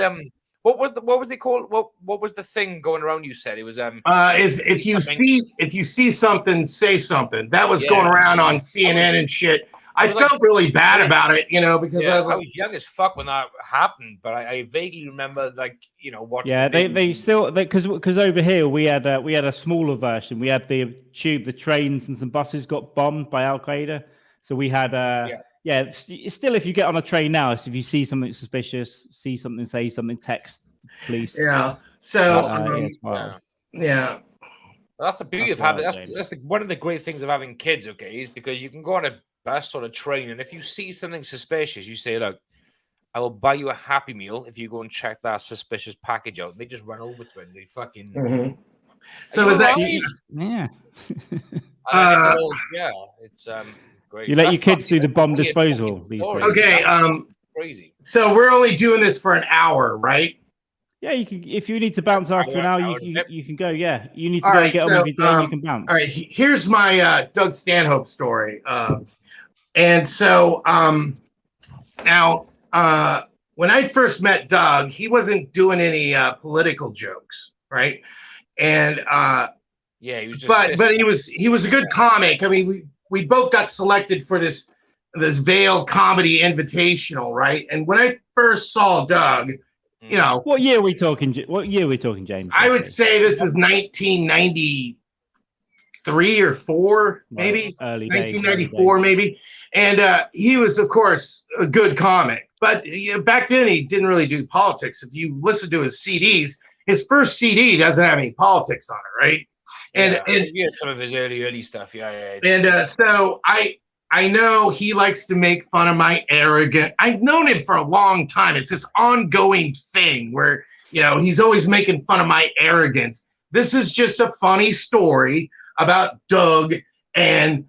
what was they called? What was the thing going around? You said it was if you see something, say something. That was going around on CNN and shit. I felt like, really bad about it, you know, because I was young as fuck when that happened, but I vaguely remember, like, you know, watching. Yeah, they still because over here we had a smaller version. We had the trains and some buses got bombed by Al Qaeda. So we had still, if you get on a train now, if you see something suspicious, see something, say something, text police. Yeah. So yeah. That's the beauty of having. That's one of the great things of having kids. Okay, is because you can go on a bus or a train, and if you see something suspicious, you say, "Look, I will buy you a Happy Meal if you go and check that suspicious package out." They just run over to it and they fucking. Mm-hmm. So is that? Yeah. It's great. You let your kids do the bomb disposal these days. Okay. Crazy. So we're only doing this for an hour, right? Yeah, you can. If you need to bounce after an hour, you can go. Yeah, you need to go and get on with your day. You can bounce. All right, here's my Doug Stanhope story. And so now when I first met Doug, he wasn't doing any political jokes, right? And he was. But he was a good comic. I mean, we both got selected for this Vail Comedy Invitational, right? And when I first saw Doug. You know, what year are we talking, James? I would say this is 1993 or 4, maybe early 1994, maybe. And he was, of course, a good comic. But back then, he didn't really do politics. If you listen to his CDs, his first CD doesn't have any politics on it, right? And some of his early stuff, so I know he likes to make fun of my arrogance. I've known him for a long time. It's this ongoing thing where, you know, he's always making fun of my arrogance. This is just a funny story about Doug and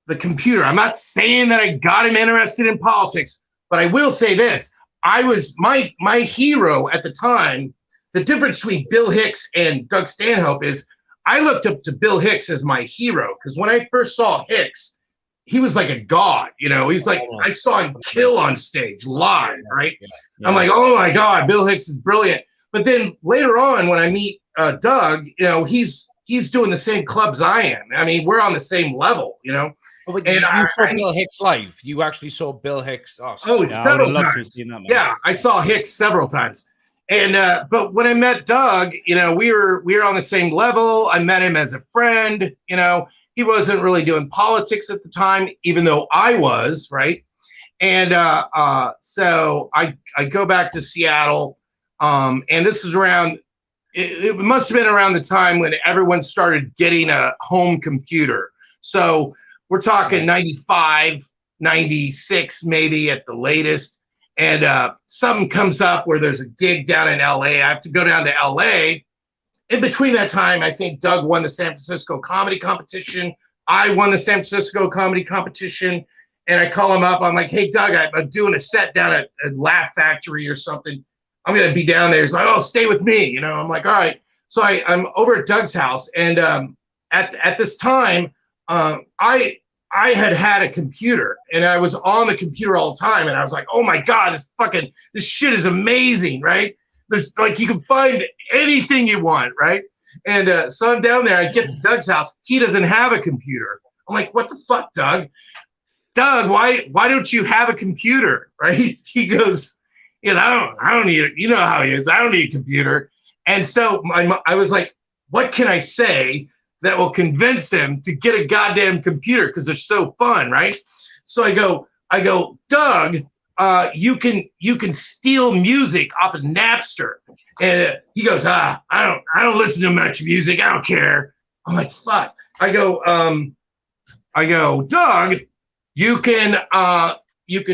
the computer. I'm not saying that I got him interested in politics, but I will say this. I was my hero at the time. The difference between Bill Hicks and Doug Stanhope is I looked up to Bill Hicks as my hero because when I first saw Hicks, he was like a god, you know. He's like, I saw him kill on stage live, right? Yeah. I'm like, oh my God, Bill Hicks is brilliant. But then later on, when I meet Doug, you know, he's doing the same clubs I am. I mean, we're on the same level, you know. But you saw Bill Hicks live. You actually saw Bill Hicks. Several times. Yeah, I saw Hicks several times. And but when I met Doug, you know, we were on the same level. I met him as a friend, you know. He wasn't really doing politics at the time, even though I was, right? And so I go back to Seattle, and this is around, it must have been around the time when everyone started getting a home computer. So we're talking 95, 96, maybe at the latest. And something comes up where there's a gig down in LA. I have to go down to LA. In between that time, I think Doug won the San Francisco comedy competition. I won the San Francisco comedy competition. And I call him up. I'm like, hey, Doug, I'm doing a set down at Laugh Factory or something. I'm going to be down there. He's like, oh, stay with me. You know, I'm like, all right. So I'm over at Doug's house. And at this time, I had a computer. And I was on the computer all the time. And I was like, oh, my God, this shit is amazing, right? There's like, you can find anything you want, right? And so I'm down there. I get to Doug's house. He doesn't have a computer. I'm like, what the fuck, Doug? Doug, why don't you have a computer, right? He goes, you know, I don't need it. You know how he is. I don't need a computer. And so I was like, what can I say that will convince him to get a goddamn computer? Because they're so fun, right? So I go, Doug, you can steal music off of Napster. And he goes, I don't listen to much music. I don't care. I'm like, fuck. I go, Doug, you can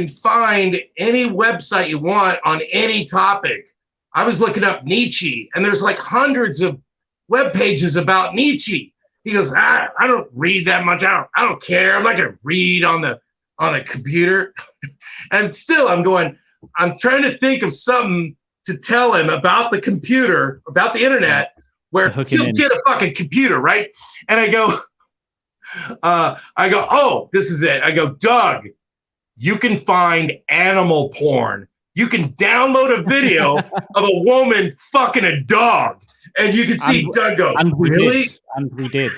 find any website you want on any topic. I was looking up Nietzsche, and there's like hundreds of web pages about Nietzsche. He goes, I don't read that much. I don't care. I'm not going to read on the computer. And still I'm trying to think of something to tell him about the computer, about the internet, where he'll get a fucking computer, right? And I go, oh, this is it. I go, Doug, you can find animal porn. You can download a video of a woman fucking a dog. And you can see Doug go, really? And we did.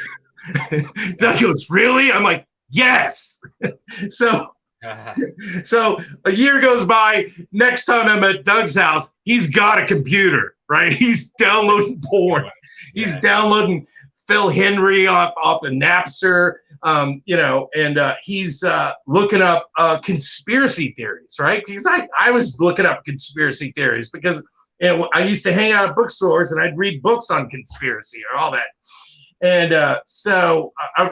Doug goes, really? I'm like, yes. So a year goes by. Next time I'm at Doug's house, he's got a computer, right? He's downloading porn. He's downloading Phil Henry off of Napster, and he's looking up conspiracy theories, right? Because I was looking up conspiracy theories because I used to hang out at bookstores and I'd read books on conspiracy or all that. And so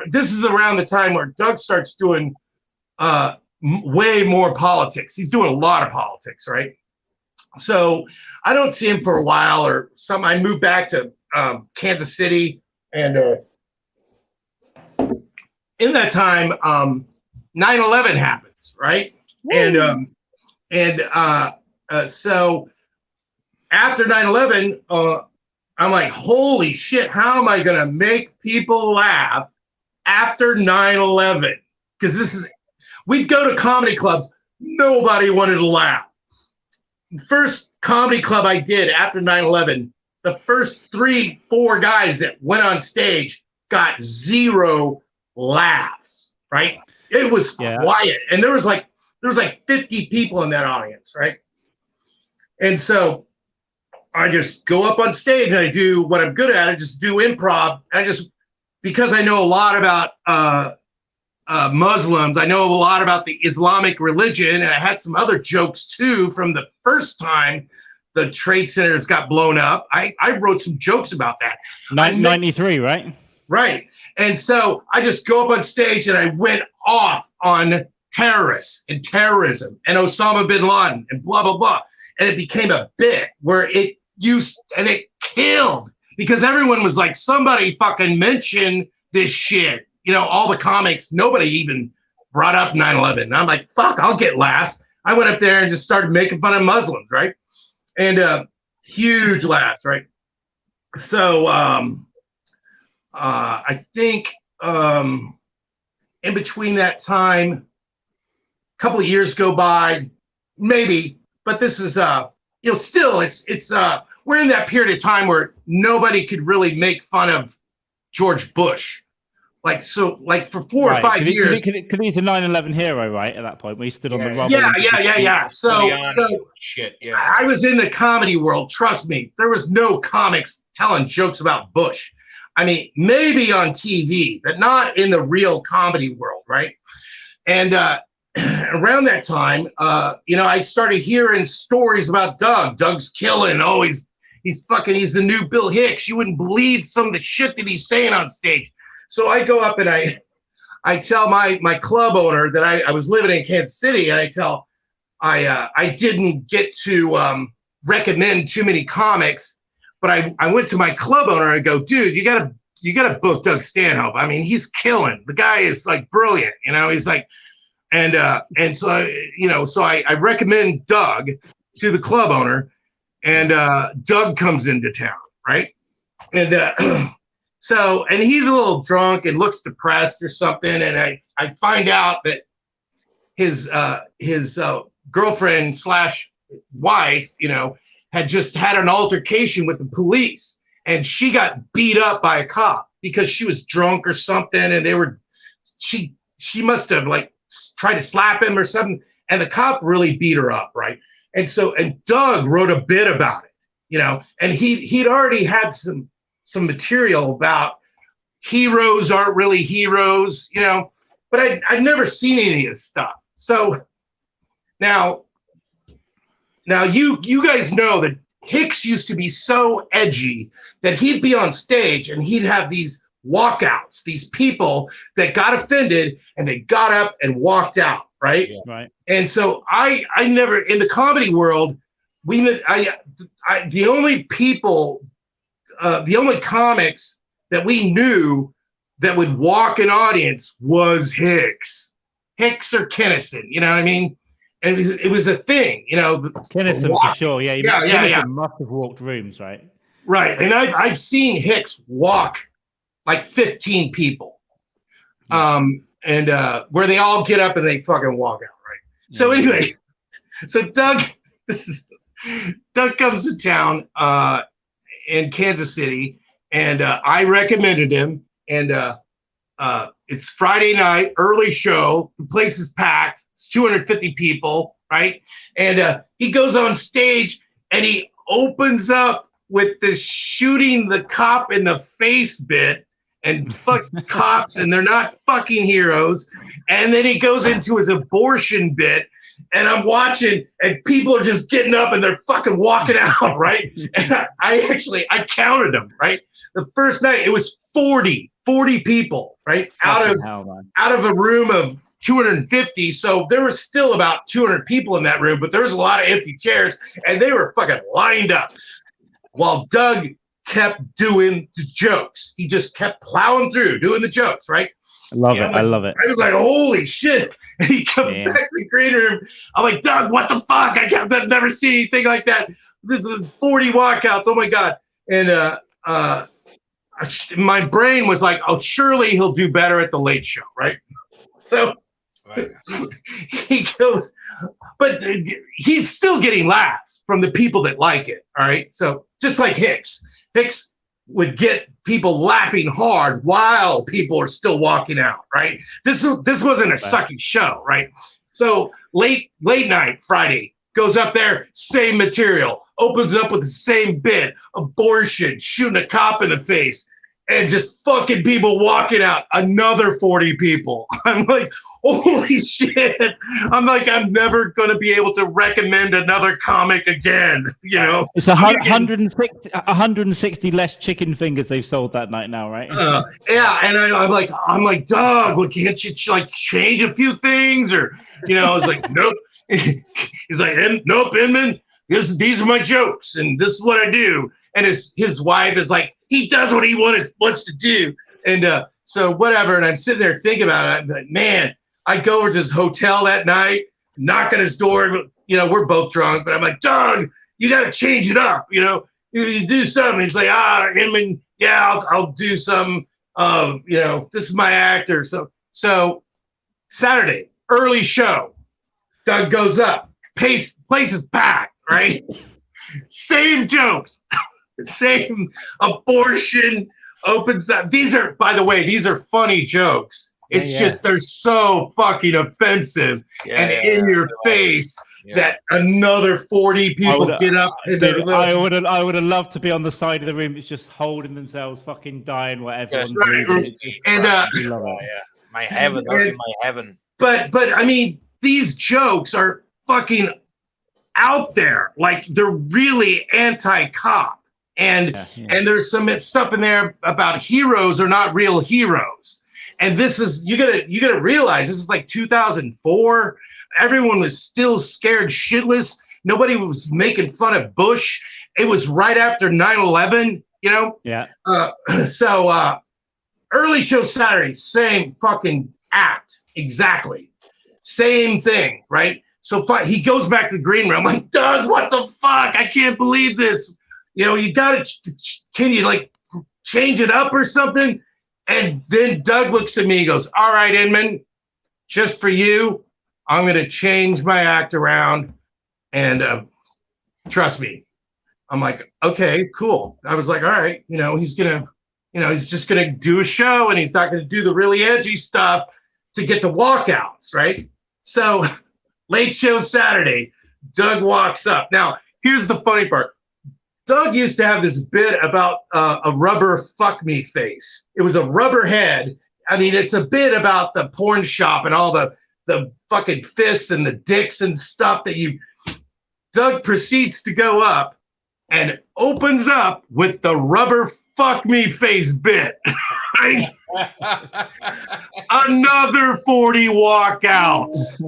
this is around the time where Doug starts doing way more politics. He's doing a lot of politics, right? So I don't see him for a while or something. I moved back to Kansas City, and in that time, 9/11 happens, right? Woo. So after 9/11, I'm like, holy shit, how am I going to make people laugh after 9/11? Because we'd go to comedy clubs, nobody wanted to laugh. The first comedy club I did after 9/11, the first 3-4 guys that went on stage got 0 laughs, right? It was quiet. And there was like 50 people in that audience, right? And so I just go up on stage and I do what I'm good at. I just do improv. Because I know a lot about Muslims, I know a lot about the Islamic religion, and I had some other jokes too from the first time the Trade Centers got blown up. I wrote some jokes about that. 93, right? Right. And so I just go up on stage and I went off on terrorists and terrorism and Osama bin Laden and blah, blah, blah. And it became a bit where it killed because everyone was like, somebody fucking mentioned this shit. You know, all the comics, nobody even brought up 9/11. And I'm like, fuck, I'll get laughs. I went up there and just started making fun of Muslims, right? And huge laughs, right? So I think in between that time, a couple of years go by, maybe, but this is still it's we're in that period of time where nobody could really make fun of George Bush. Like for 4 or 5 years. Because he's a 9/11 hero, right? At that point, we stood on the rubble. Yeah. So I was in the comedy world. Trust me, there was no comics telling jokes about Bush. I mean, maybe on TV, but not in the real comedy world, right? And around that time, I started hearing stories about Doug. Doug's killing. Oh, he's the new Bill Hicks. You wouldn't believe some of the shit that he's saying on stage. So I go up and I tell my club owner that I was living in Kansas City, and I didn't get to recommend too many comics, but I went to my club owner and I go, dude, you gotta book Doug Stanhope. I mean, he's killing. The guy is like brilliant, he's like, and so I recommend Doug to the club owner, and Doug comes into town, right? And so, and he's a little drunk and looks depressed or something. And I find out that his girlfriend / wife, had just had an altercation with the police, and she got beat up by a cop because she was drunk or something. And she must have like tried to slap him or something. And the cop really beat her up. Right. And Doug wrote a bit about it, and he'd already had some material about heroes aren't really heroes, but I'd never seen any of this stuff. So now you guys know that Hicks used to be so edgy that he'd be on stage and he'd have these walkouts, these people that got offended and they got up and walked out, right? Yeah. Right. And so I never, in the comedy world, the only people, the only comics that we knew that would walk an audience was Hicks or Kinnison. You know what I mean? And it was a thing, you know. Kinnison for sure. Yeah. Yeah. Must have walked rooms, right? Right. And I've seen Hicks walk like 15 people. And where they all get up and they fucking walk out, right? So anyway, so Doug comes to town in Kansas City, and I recommended him. And it's Friday night, early show. The place is packed. It's 250 people, right? And he goes on stage and he opens up with this shooting the cop in the face bit. And fuck cops, and they're not fucking heroes. And then he goes into his abortion bit, and I'm watching, and people are just getting up and they're fucking walking out, right? And I counted them, right? The first night it was 40 people, right? Out of a room of 250. So there was still about 200 people in that room, but there was a lot of empty chairs, and they were fucking lined up while Doug kept doing the jokes. He just kept plowing through doing the jokes, right? I love it. I was like, holy shit. And he comes back to the green room. I'm like, Doug, what the fuck? I've never seen anything like that. This is 40 walkouts. Oh my God. And my brain was like, oh, surely he'll do better at the late show, right? So he goes, but he's still getting laughs from the people that like it. All right. So just like Hicks would get people laughing hard while people are still walking out, right? This wasn't a sucky show, right? So late night Friday, goes up there, same material, opens up with the same bit, abortion, shooting a cop in the face, and just fucking people walking out, another 40 people. I'm like, holy shit. I'm like, I'm never going to be able to recommend another comic again, you know? It's 160 less chicken fingers they've sold that night now, right? Yeah, and I'm like, Doug, well, can't you like change a few things? Or, you know, it's like, nope. He's like, nope, Inman, these are my jokes, and this is what I do. And his wife is like, he does what he wants to do. And so whatever. And I'm sitting there thinking about it. I'm like, man, I go over to his hotel that night, knock on his door. You know, we're both drunk, but I'm like, Doug, you got to change it up. You know, you do something. He's like, Inman, yeah, I'll do some. You know, this is my actor. So Saturday, early show, Doug goes up. Place is packed, right? Same jokes. Same abortion opens up. These are, by the way, these are funny jokes. It's just they're so fucking offensive and in your face that another 40 people get up. I would have loved to be on the side of the room. It's just holding themselves, fucking dying, whatever. Yes, right. My heaven, my heaven. But I mean, these jokes are fucking out there. Like they're really anti-cop. And there's some stuff in there about heroes are not real heroes. And this is, you gotta realize this is like 2004. Everyone was still scared shitless. Nobody was making fun of Bush. It was right after 9/11, you know? Yeah. So early show Saturday, same fucking act. Exactly. Same thing, right? So he goes back to the green room. I'm like, Doug, what the fuck? I can't believe this. You know, can you like change it up or something? And then Doug looks at me, he goes, all right, Inman, just for you, I'm going to change my act around and trust me. I'm like, okay, cool. I was like, all right, you know, he's just going to do a show and he's not going to do the really edgy stuff to get the walkouts, right? So late show Saturday, Doug walks up. Now, here's the funny part. Doug used to have this bit about a rubber fuck me face. It was a rubber head. I mean, it's a bit about the porn shop and all the fucking fists and the dicks and stuff that Doug proceeds to go up and opens up with the rubber fuck me face bit. Another 40 walkouts.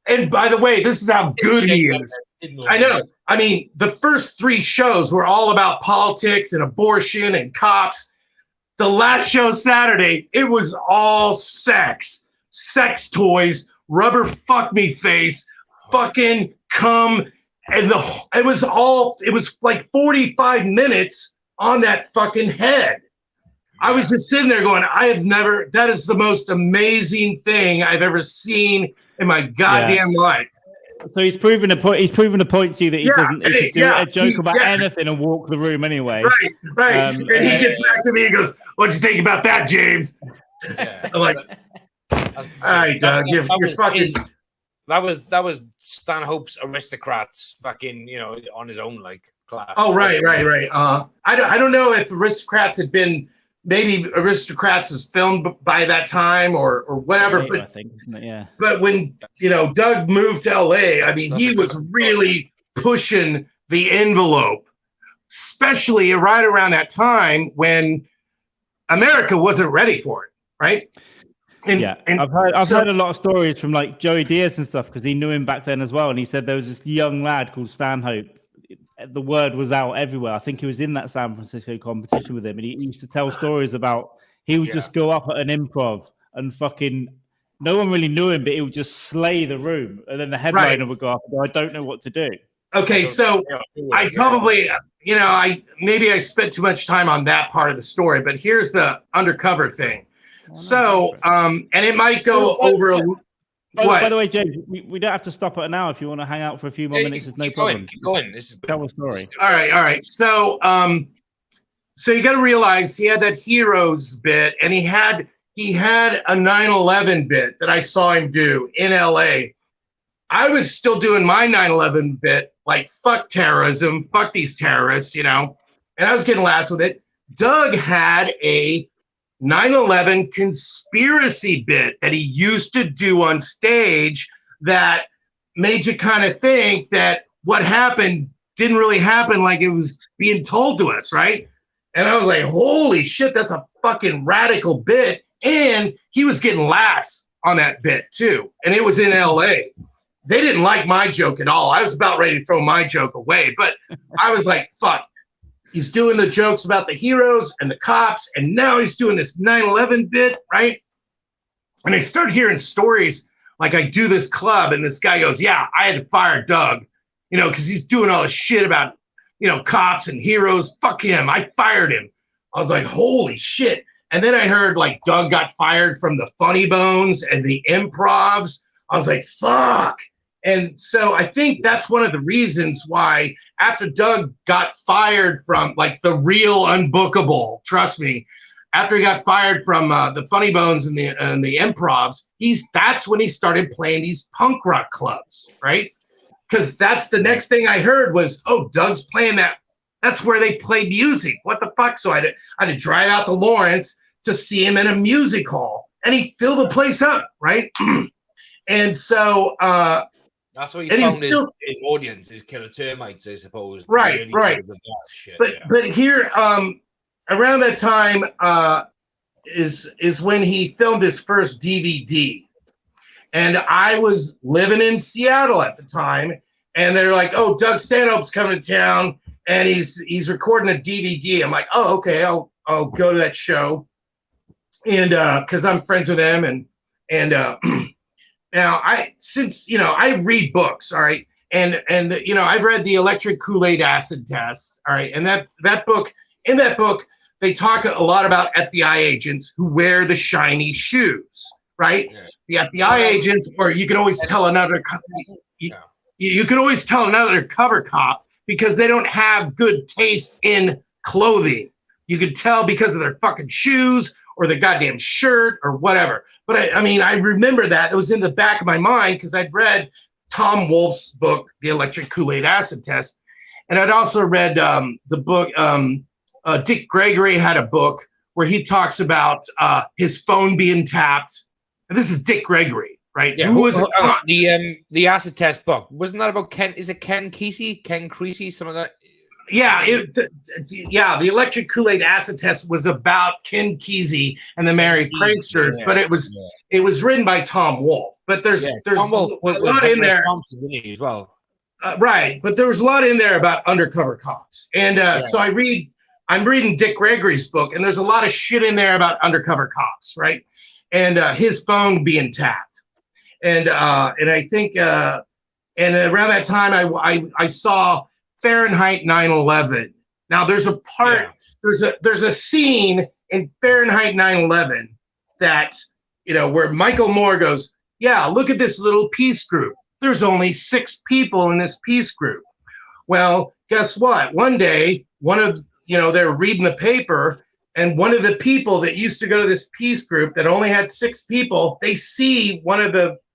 And by the way, this is how good he is. I know. I mean, the first 3 shows were all about politics and abortion and cops. The last show Saturday, it was all sex toys, rubber fuck me face, fucking cum, and it was like 45 minutes on that fucking head. I was just sitting there going, that is the most amazing thing I've ever seen in my goddamn life. So he's proven a point. He's proven a point to you that he doesn't do a joke about anything and walk the room anyway. Right. And he gets back to me and goes, "What'd you think about that, James?" I'm like, "All right, Doug, you're fucking." That was Stanhope's Aristocrats, fucking, on his own class. Oh, right. I don't know if Aristocrats had been. Maybe Aristocrats is filmed by that time or whatever. But I think, yeah. But when Doug moved to LA, I mean, he was really pushing the envelope, especially right around that time when America wasn't ready for it, right? And I've heard a lot of stories from Joey Diaz and stuff because he knew him back then as well, and he said there was this young lad called Stanhope. The word was out everywhere. I think he was in that San Francisco competition with him, and he used to tell stories about he would just go up at an improv and fucking no one really knew him, but he would just slay the room, and then the headliner would go up and go, "I don't know what to do." Okay, so I probably maybe I spent too much time on that part of the story, but here's the undercover thing. And it might go over a. By the way, James, we don't have to stop it now. If you want to hang out for a few more minutes, there's no problem. Keep going. This is tell a story. All right. So you got to realize he had that Heroes bit, and he had a 9/11 bit that I saw him do in LA. I was still doing my 9/11 bit, fuck terrorism, fuck these terrorists, and I was getting laughs with it. Doug had a 9/11 conspiracy bit that he used to do on stage that made you kind of think that what happened didn't really happen like it was being told to us, right? And I was like, holy shit, that's a fucking radical bit. And he was getting laughs on that bit too. And it was in LA. They didn't like my joke at all. I was about ready to throw my joke away, but I was like, fuck. He's doing the jokes about the heroes and the cops, and now he's doing this 9/11 bit, right? And I started hearing stories like I do this club, and this guy goes, "Yeah, I had to fire Doug, because he's doing all this shit about, cops and heroes. Fuck him. I fired him." I was like, holy shit. And then I heard Doug got fired from the Funny Bones and the Improvs. I was like, fuck. And so I think that's one of the reasons why after Doug got fired from the real Unbookable, trust me, after he got fired from the Funny Bones and the Improvs, that's when he started playing these punk rock clubs, right? Because that's the next thing I heard was, oh, Doug's playing that. That's where they play music. What the fuck? So I had to drive out to Lawrence to see him in a music hall, and he filled the place up, right? And so that's what he found his audience, his killer termites, I suppose. Right. But here, around that time, is when he filmed his first DVD. And I was living in Seattle at the time, and they're like, "Oh, Doug Stanhope's coming to town, and he's recording a DVD." I'm like, "Oh, okay, I'll go to that show," and because I'm friends with him, and now I read books, all right, and I've read the Electric Kool-Aid Acid Test, all right, and in that book they talk a lot about FBI agents who wear the shiny shoes, right? Yeah. The FBI agents, or you can always tell another you can always tell another cover cop because they don't have good taste in clothing. You could tell because of their fucking shoes or their goddamn shirt or whatever. But I remember that. It was in the back of my mind because I'd read Tom Wolfe's book, The Electric Kool-Aid Acid Test. And I'd also read the book, Dick Gregory had a book where he talks about his phone being tapped. And this is Dick Gregory, right? Yeah, who was the acid test book? Wasn't that about Ken? Is it Ken Kesey? Ken Creasy? Some of that? Yeah, the Electric Kool-Aid Acid Test was about Ken Kesey and the Merry Pranksters, but it was written by Tom Wolfe. But there's Tom Wolfe, a lot in there Thompson as well. Right, but there was a lot in there about undercover cops, and so I'm reading Dick Gregory's book, and there's a lot of shit in there about undercover cops, right? And his phone being tapped, and I think, and around that time, I saw Fahrenheit 9/11. Now there's a part, there's a scene in Fahrenheit 9/11 that, you know, where Michael Moore goes, yeah, look at this little peace group. There's only 6 people in this peace group. Well, guess what? One day, they're reading the paper, and one of the people that used to go to this peace group that only had 6 people, they see one of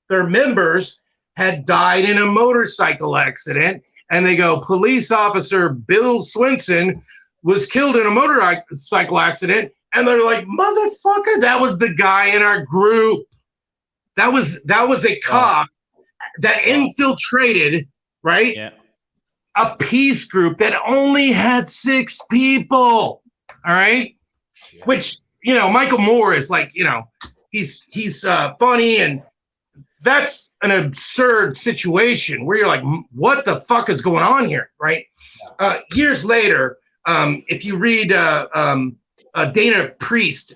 their members had died in a motorcycle accident, and they go, police officer Bill Swinson was killed in a motorcycle accident, and they're like, motherfucker, that was the guy in our group. That was a cop that infiltrated, right? Yeah. A peace group that only had 6 people. All right. Yeah. Which, you know, Michael Moore is like, you know, he's funny, and that's an absurd situation where you're like, what the fuck is going on here? Right. Years later, if you read Dana Priest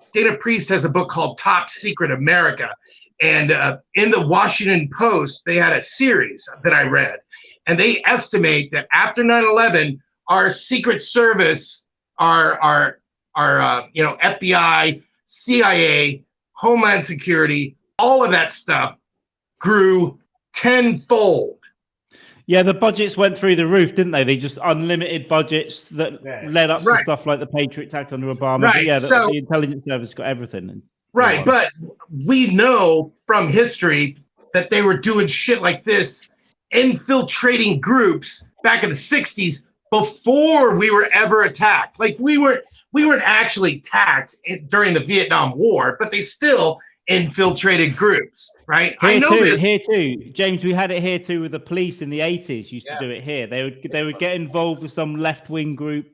has a book called Top Secret America. And in the Washington Post, they had a series that I read, and they estimate that after 9/11, our Secret Service, our FBI, CIA, Homeland Security, all of that stuff grew tenfold. Yeah, the budgets went through the roof, didn't they? They just unlimited budgets that led up to stuff like the Patriot Act under Obama. Right. But yeah, so, the intelligence service got everything. Right, but we know from history that they were doing shit like this, infiltrating groups back in the 60s before we were ever attacked. Like we weren't actually attacked during the Vietnam War, but they still infiltrated groups, right? Here too, James. We had it here too with the police in the 80s. Used to do it here. They would get involved with some left-wing group.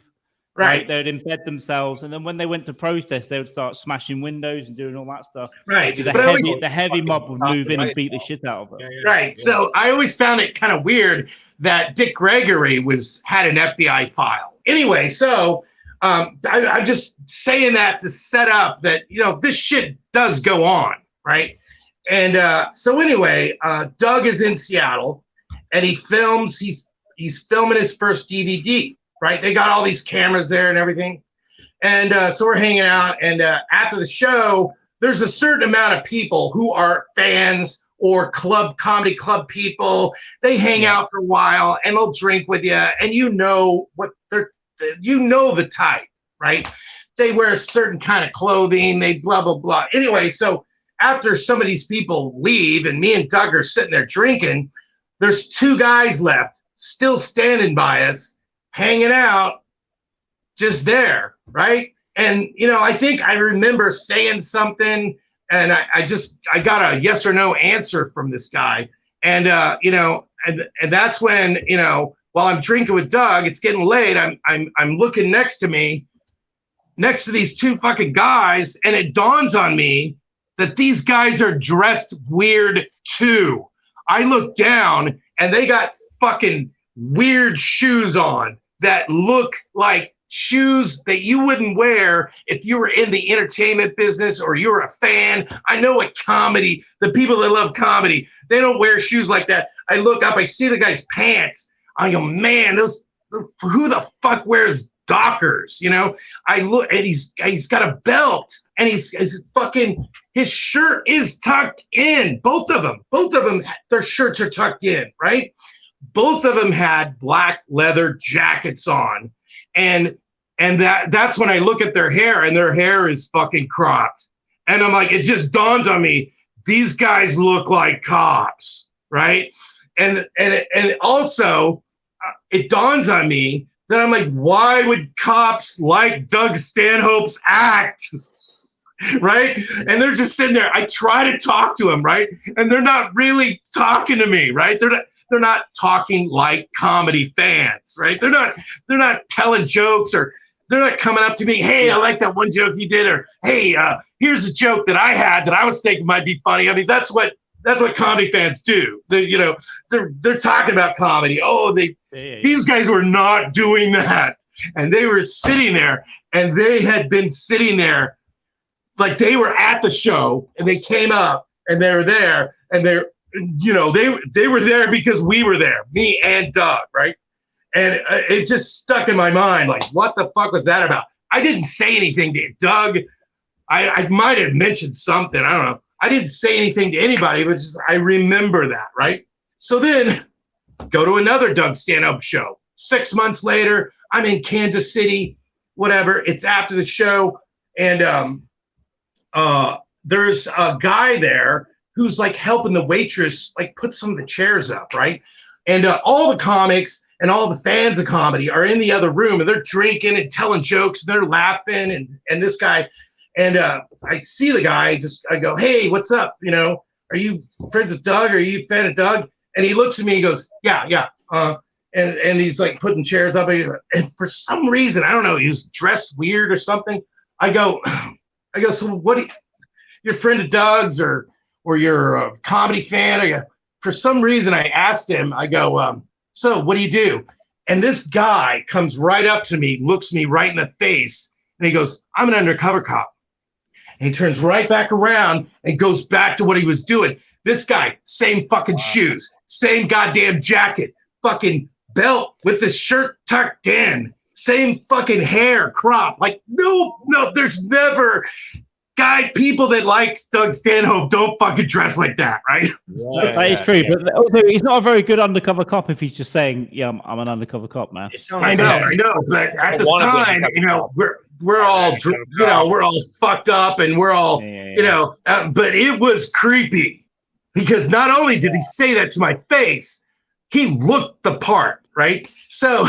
Right. They would embed themselves, and then when they went to protest, they would start smashing windows and doing all that stuff. Right. The heavy mob would move in and beat the shit out of it. Right. So I always found it kind of weird that Dick Gregory had an FBI file. Anyway, so I'm just saying that to set up that, you know, this shit does go on, right? And so anyway, Doug is in Seattle, and he films. He's filming his first DVD. Right, they got all these cameras there and everything, and so we're hanging out. And after the show, there's a certain amount of people who are fans or comedy club people. They hang out for a while and they'll drink with you, and you know the type, right? They wear a certain kind of clothing. They blah blah blah. Anyway, so after some of these people leave, and me and Doug are sitting there drinking, there's 2 guys left still standing by us, hanging out, just there, right? And, you know, I think I remember saying something, and I got a yes or no answer from this guy. And, you know, and that's when, you know, while I'm drinking with Doug, it's getting late. I'm looking next to these 2 fucking guys, and it dawns on me that these guys are dressed weird too. I look down, and they got fucking weird shoes on that look like shoes that you wouldn't wear if you were in the entertainment business or you were a fan. I know what comedy, the people that love comedy, they don't wear shoes like that. I look up, I see the guy's pants. I go, man, who the fuck wears Dockers? You know, I look, and he's got a belt, and his shirt is tucked in. Both of them, their shirts are tucked in, right? Both of them had black leather jackets on, and that's when I look at their hair, and their hair is fucking cropped, and I'm like, it just dawns on me, these guys look like cops, right? And also, it dawns on me that I'm like, why would cops like Doug Stanhope's act? Right? And they're just sitting there. I try to talk to them, right? And they're not really talking to me, right? They're not talking like comedy fans, right? They're not telling jokes, or they're not coming up to me, hey, I like that one joke you did, or hey, here's a joke that I had that I was thinking might be funny. I mean, that's what that's what comedy fans do. They're talking about comedy. Oh, these guys were not doing that. And they were sitting there, and they had been sitting there like they were at the show, and they came up and they were there, and they were there because we were there, me and Doug, right? And it just stuck in my mind, like, what the fuck was that about? I didn't say anything to Doug. I might have mentioned something. I don't know. I didn't say anything to anybody, but just I remember that, right? So then go to another Doug Stanhope show. 6 months later, I'm in Kansas City, whatever. It's after the show. And there's a guy there who's like helping the waitress, like put some of the chairs up, right? And all the comics and all the fans of comedy are in the other room, and they're drinking and telling jokes, and they're laughing, and this guy, and I see the guy, I go, hey, what's up? Are you friends with Doug? Are you a fan of Doug? And he looks at me, he goes, yeah. And he's like putting chairs up, and for some reason, I don't know, he was dressed weird or something. I go, so what? You're a friend of Doug's, or you're a comedy fan? For some reason, I asked him, I go, so what do you do? And this guy comes right up to me, looks me right in the face, and he goes, I'm an undercover cop. And he turns right back around and goes back to what he was doing. This guy, same fucking shoes, same goddamn jacket, fucking belt with the shirt tucked in, same fucking hair crop. Like, no, there's never... people that like Doug Stanhope don't fucking dress like that, right? That is true, but also, he's not a very good undercover cop if he's just saying, "Yeah, I'm an undercover cop, man." I know, but at this time, we're all, we're all fucked up, and we're all, but it was creepy because not only did he say that to my face, he looked the part, right? So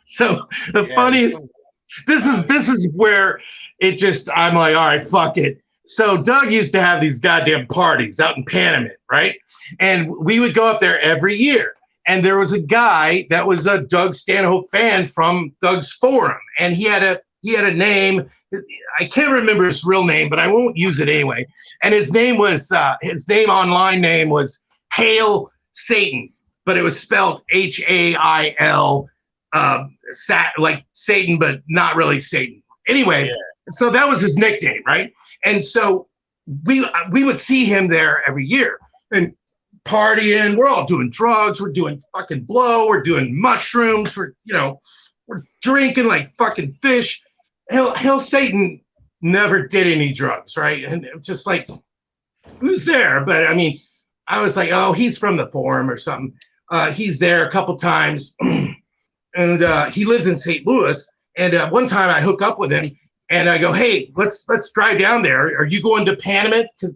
the funniest, this is where. I'm like, all right, fuck it. So Doug used to have these goddamn parties out in Panamint, right? And we would go up there every year. And there was a guy that was a Doug Stanhope fan from Doug's Forum. And he had a name. I can't remember his real name, but I won't use it anyway. And his online name was Hail Satan, but it was spelled Hail, like Satan, but not really Satan. Anyway. Yeah. So that was his nickname, right? And so we would see him there every year and partying. We're all doing drugs. We're doing fucking blow. We're doing mushrooms. We're drinking like fucking fish. Hail Satan never did any drugs, right? And just like, who's there? But I mean, I was like, oh, he's from the Forum or something. He's there a couple times, and he lives in St. Louis. And one time I hook up with him. And I go, hey, let's drive down there. Are you going to Panamint? Because,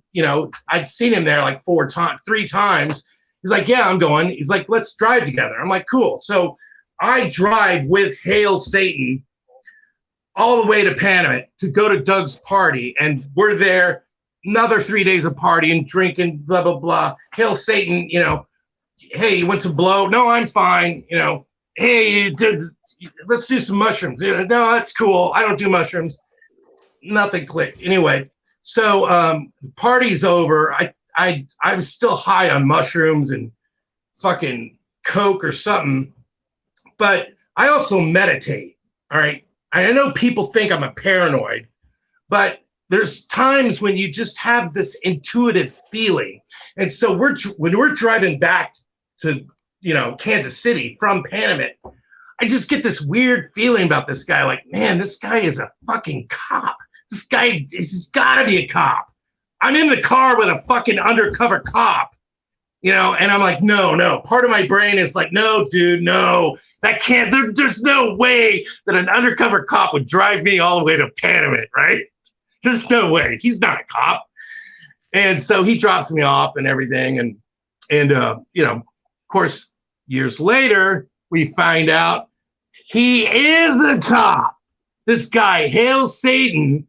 I'd seen him there like 3 times. He's like, yeah, I'm going. He's like, let's drive together. I'm like, cool. So I drive with Hail Satan all the way to Panamint to go to Doug's party. And we're there another 3 days of partying, drinking, blah, blah, blah. Hail Satan, hey, you went to blow? No, I'm fine. Hey, let's do some mushrooms. No, that's cool. I don't do mushrooms. Nothing clicked. Anyway, so the party's over. I was still high on mushrooms and fucking coke or something, but I also meditate. All right. I know people think I'm a paranoid, but there's times when you just have this intuitive feeling. And so when we're driving back to Kansas City from Panamint, I just get this weird feeling about this guy. Like, man, this guy is a fucking cop. This guy, he's got to be a cop. I'm in the car with a fucking undercover cop, and I'm like, no. Part of my brain is like, no, dude, no. That can't, there's no way that an undercover cop would drive me all the way to Panamint, right? There's no way. He's not a cop. And so he drops me off and everything. And of course, years later, we find out he is a cop. This guy, Hail Satan,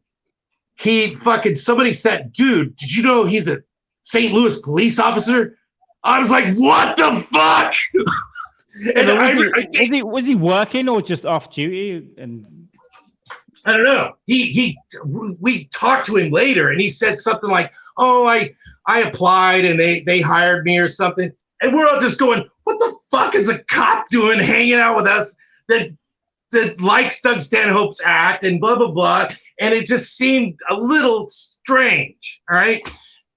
somebody said, dude, did you know he's a St. Louis police officer? I was like, what the fuck? And was he working or just off duty? And I don't know. We talked to him later, and he said something like, oh, I applied and they hired me or something. And we're all just going, what the fuck is a cop doing hanging out with us that likes Doug Stanhope's act and blah, blah, blah. And it just seemed a little strange, all right?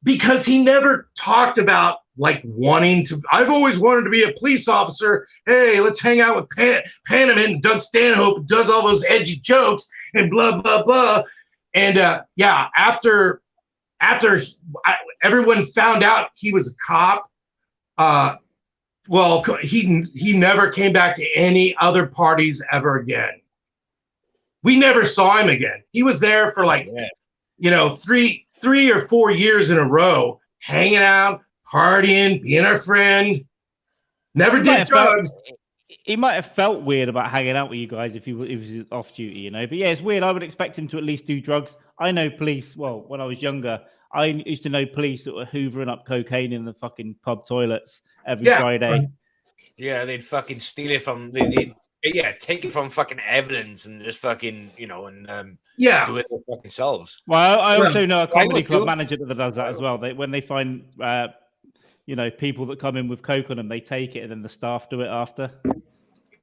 Because he never talked about like wanting to, I've always wanted to be a police officer. Hey, let's hang out with Panamint and Doug Stanhope, who does all those edgy jokes and blah, blah, blah. And after everyone found out he was a cop, well, he never came back to any other parties ever again. We never saw him again. He was there for like, 3 or 4 years in a row, hanging out, partying, being our friend. Never did drugs. He might have felt weird about hanging out with you guys if he was off duty, But yeah, it's weird. I would expect him to at least do drugs. I know police. Well, when I was younger, I used to know police that were hoovering up cocaine in the fucking pub toilets every Friday. Yeah, they'd fucking steal it from take it from fucking evidence and just fucking do it their fucking selves. Well, I also know a comedy club manager that does that as well. When they find people that come in with coke on them, they take it and then the staff do it after.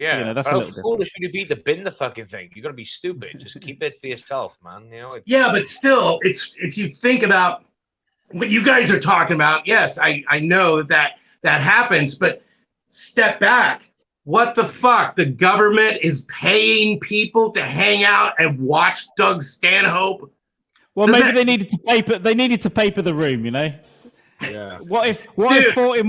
Yeah, that's how foolish would you be to bin the fucking thing? You gotta be stupid. Just keep it for yourself, man. But still, if you think about what you guys are talking about, yes, I know that happens, but step back. What the fuck? The government is paying people to hang out and watch Doug Stanhope. Well, maybe they needed to paper the room, Yeah. What if 40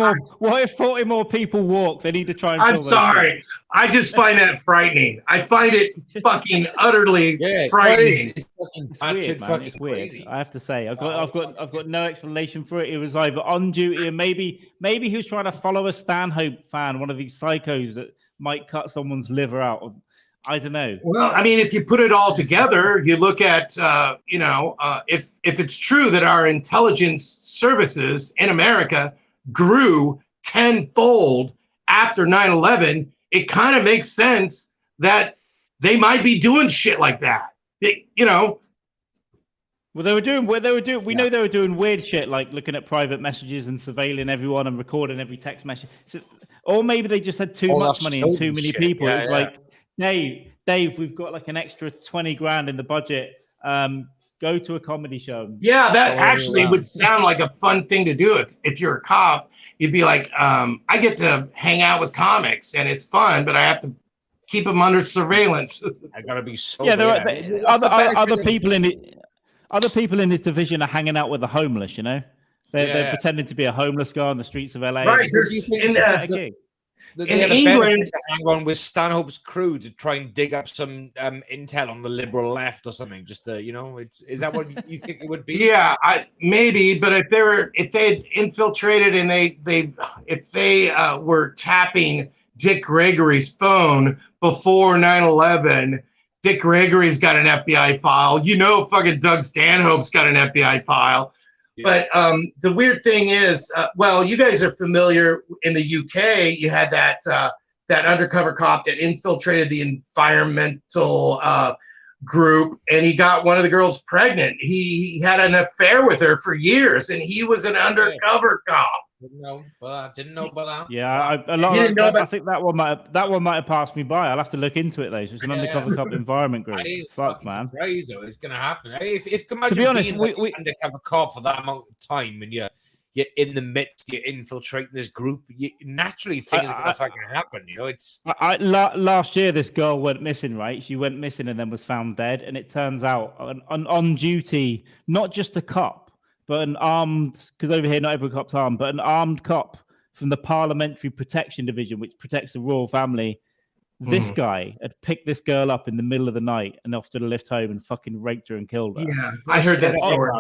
more people walk? They need to try and. I'm sorry. I just find that frightening. I find it fucking utterly frightening. It's weird. Crazy. I have to say, I've got no explanation for it. It was either on duty, and maybe he was trying to follow a Stanhope fan, one of these psychos that might cut someone's liver out. I don't know. Well, I mean, if you put it all together, you look at, if it's true that our intelligence services in America grew tenfold after 9/11, it kind of makes sense that they might be doing shit like that. Well, they were doing. We know they were doing weird shit, like looking at private messages and surveilling everyone and recording every text message. So, or maybe they just had too much money and too many people. It was like, Dave, we've got like an extra 20 grand in the budget. Go to a comedy show. Yeah, that actually would sound like a fun thing to do. If you're a cop, you'd be like, I get to hang out with comics and it's fun, but I have to keep them under surveillance. I gotta be so. Yeah, other people in it. Other people in this division are hanging out with the homeless. They're pretending to be a homeless guy on the streets of LA. Right. There's in England, to hang on with Stanhope's crew to try and dig up some intel on the liberal left or something. Just is that what you think it would be? Yeah, maybe. But if they had infiltrated and if they were tapping Dick Gregory's phone before 9/11, Dick Gregory's got an FBI file. Fucking Doug Stanhope's got an FBI file. Yeah. But the weird thing is, you guys are familiar in the UK. You had that undercover cop that infiltrated the environmental group, and he got one of the girls pregnant. He had an affair with her for years, and he was an undercover cop. Didn't know about that. Yeah, I think that one might have passed me by. I'll have to look into it though. So it's an undercover cop environment group. Fuck, man. Surprised though, it's gonna happen. If imagine to be honest, being we undercover cop for that amount of time, and you're in the midst, you're infiltrating this group. Naturally, things are gonna fucking happen. It's. Last year, this girl went missing. Right, she went missing and then was found dead. And it turns out, on duty, not just a cop, but an armed, because over here not every cop's armed, but an armed cop from the Parliamentary Protection Division, which protects the royal family. This guy had picked this girl up in the middle of the night and offered her a lift home and fucking raped her and killed her. Yeah, I heard that story.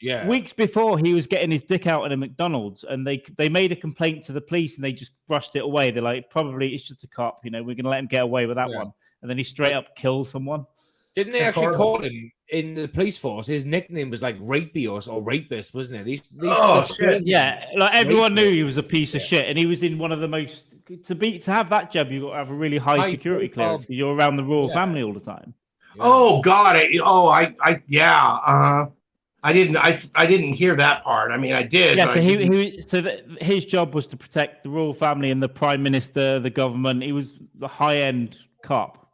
But weeks before, he was getting his dick out at a McDonald's, and they made a complaint to the police and they just brushed it away. They're like, probably it's just a cop, we're going to let him get away with that one. And then he straight up kills someone. Didn't they actually call him in the police force? His nickname was like Rapey or Rapist, wasn't it? These shit. Yeah, like everyone knew he was a piece of shit, and he was in one of the most to have that job. You got to have a really high security clearance because you're around the royal family all the time. Yeah. Oh God! I didn't hear that part. I mean, I did. Yeah, so his job was to protect the royal family and the prime minister, the government. He was the high-end cop,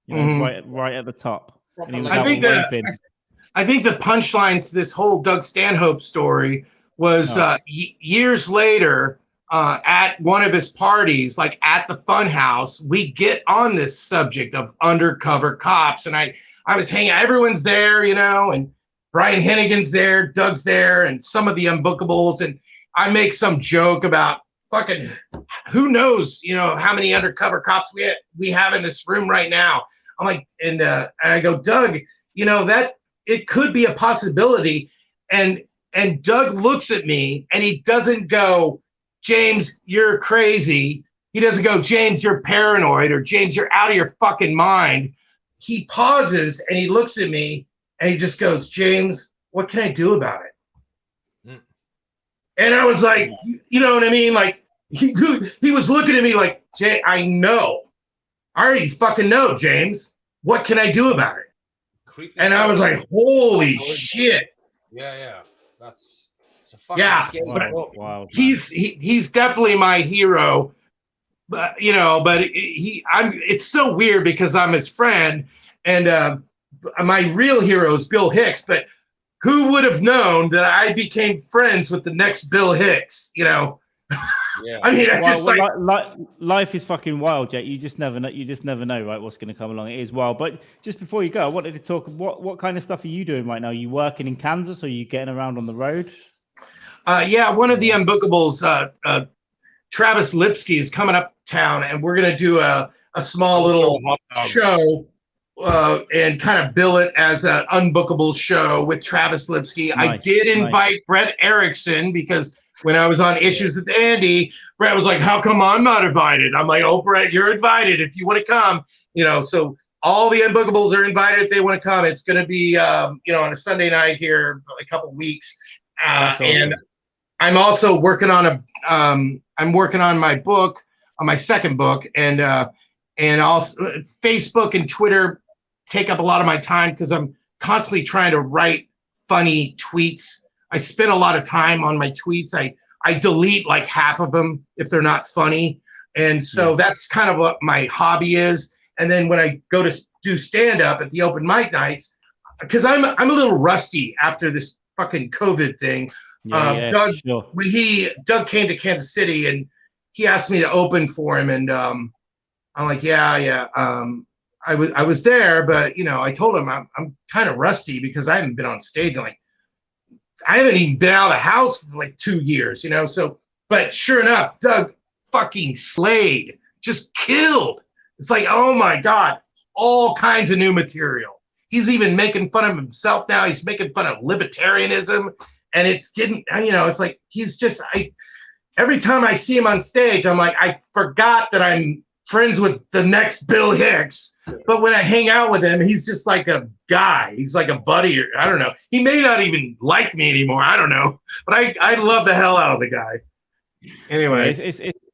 right at the top. I think the punchline to this whole Doug Stanhope story was years later at one of his parties, like at the fun house, we get on this subject of undercover cops. And I was hanging out, everyone's there, and Brian Hennigan's there, Doug's there, and some of the Unbookables. And I make some joke about fucking who knows, how many undercover cops we have in this room right now. I'm like, and I go, Doug, that it could be a possibility. And Doug looks at me and he doesn't go, James, you're crazy. He doesn't go, James, you're paranoid, or James, you're out of your fucking mind. He pauses and he looks at me and he just goes, James, what can I do about it? And I was like, you know what I mean? Like he was looking at me like, Jay, I know. I already fucking know, James. What can I do about it? And I was like, holy shit. Yeah. It's a fucking scary wow. He's definitely my hero. But it's so weird because I'm his friend, and my real hero is Bill Hicks, but who would have known that I became friends with the next Bill Hicks, Yeah. I mean, life is fucking wild, Jake. You just never know, right? What's going to come along. It is wild. But just before you go, I wanted to talk. What kind of stuff are you doing right now? Are you working in Kansas, or are you getting around on the road? One of the Unbookables, Travis Lipsky, is coming uptown, and we're going to do a small little show and kind of bill it as an Unbookable show with Travis Lipsky. Nice, I did invite Brett Erickson because when I was on Issues with Andy, Brett was like, how come I'm not invited? I'm like, oh, Brett, you're invited if you want to come. So all the Unbookables are invited if they want to come. It's going to be, on a Sunday night here, a couple of weeks. Awesome. And I'm also working on my book, on my second book, and also Facebook and Twitter take up a lot of my time because I'm constantly trying to write funny tweets. I spend a lot of time on my tweets. I delete like half of them if they're not funny. And so that's kind of what my hobby is. And then when I go to do stand-up at the open mic nights, because I'm a little rusty after this fucking COVID thing. Doug, sure. When Doug came to Kansas City and he asked me to open for him, and I'm like, I was there, but I told him I'm kind of rusty because I haven't been on stage in I haven't even been out of the house for 2 years, So, but sure enough, Doug fucking slayed, just killed. It's like, oh my God, all kinds of new material. He's even making fun of himself now. He's making fun of libertarianism, and it's getting, it's like he's just. Every time I see him on stage, I'm like, I forgot that I'm friends with the next Bill Hicks. But when I hang out with him, he's just like a guy. He's like a buddy. Or, I don't know. He may not even like me anymore. I don't know. But I love the hell out of the guy. Anyway.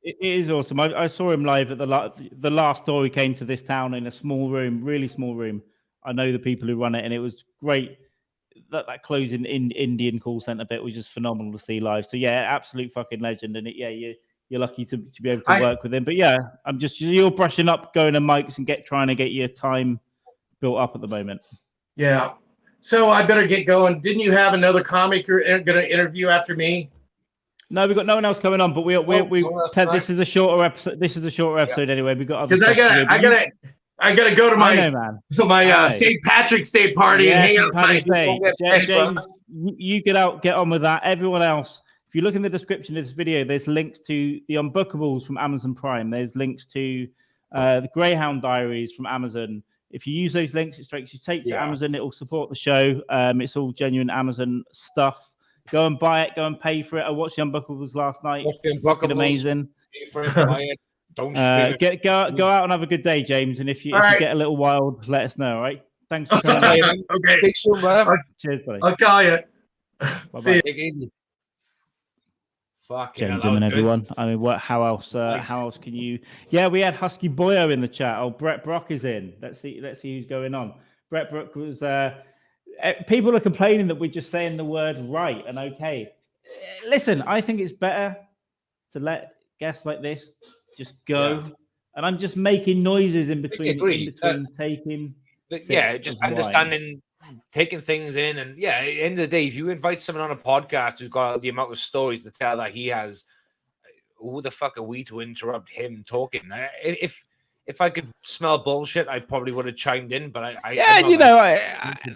It is awesome. I saw him live at the last tour. He came to this town in a small room, really small room. I know the people who run it, and it was great. That closing Indian call center bit was just phenomenal to see live. So yeah, absolute fucking legend. And you're lucky to be able to work with him. But yeah, you're brushing up, going to mics and trying to get your time built up at the moment. Yeah. So I better get going. Didn't you have another comic you're going to interview after me? No, we've got no one else coming on. But Ted, this is a shorter episode. This is a shorter episode anyway. We got because I gotta go to my St. Patrick's Day party and hang out. James, you get on with that. Everyone else, if you look in the description of this video, there's links to the Unbookables from Amazon Prime. There's links to the Greyhound Diaries from Amazon. If you use those links, it takes you to Amazon. It will support the show. It's all genuine Amazon stuff. Go and buy it. Go and pay for it. I watched the Unbookables last night. It's amazing. Don't go out and have a good day, James. And if you get a little wild, let us know. All right. Thanks for coming. Okay. Take soon, brother. Cheers, buddy. I'll call you. See you. Take it easy. Fucking gentlemen, everyone. I mean, how else? Nice. How else can you? Yeah, we had Husky Boyo in the chat. Oh, Brett Brock is in. Let's see who's going on. Brett Brock was people are complaining that we're just saying the word right and okay. Listen, I think it's better to let guests like this just go. Yeah. And I'm just making noises in between taking. Just understanding, taking things in. And at the end of the day, if you invite someone on a podcast who's got the amount of stories to tell that he has, who the fuck are we to interrupt him talking? If I could smell bullshit, I probably would have chimed in. But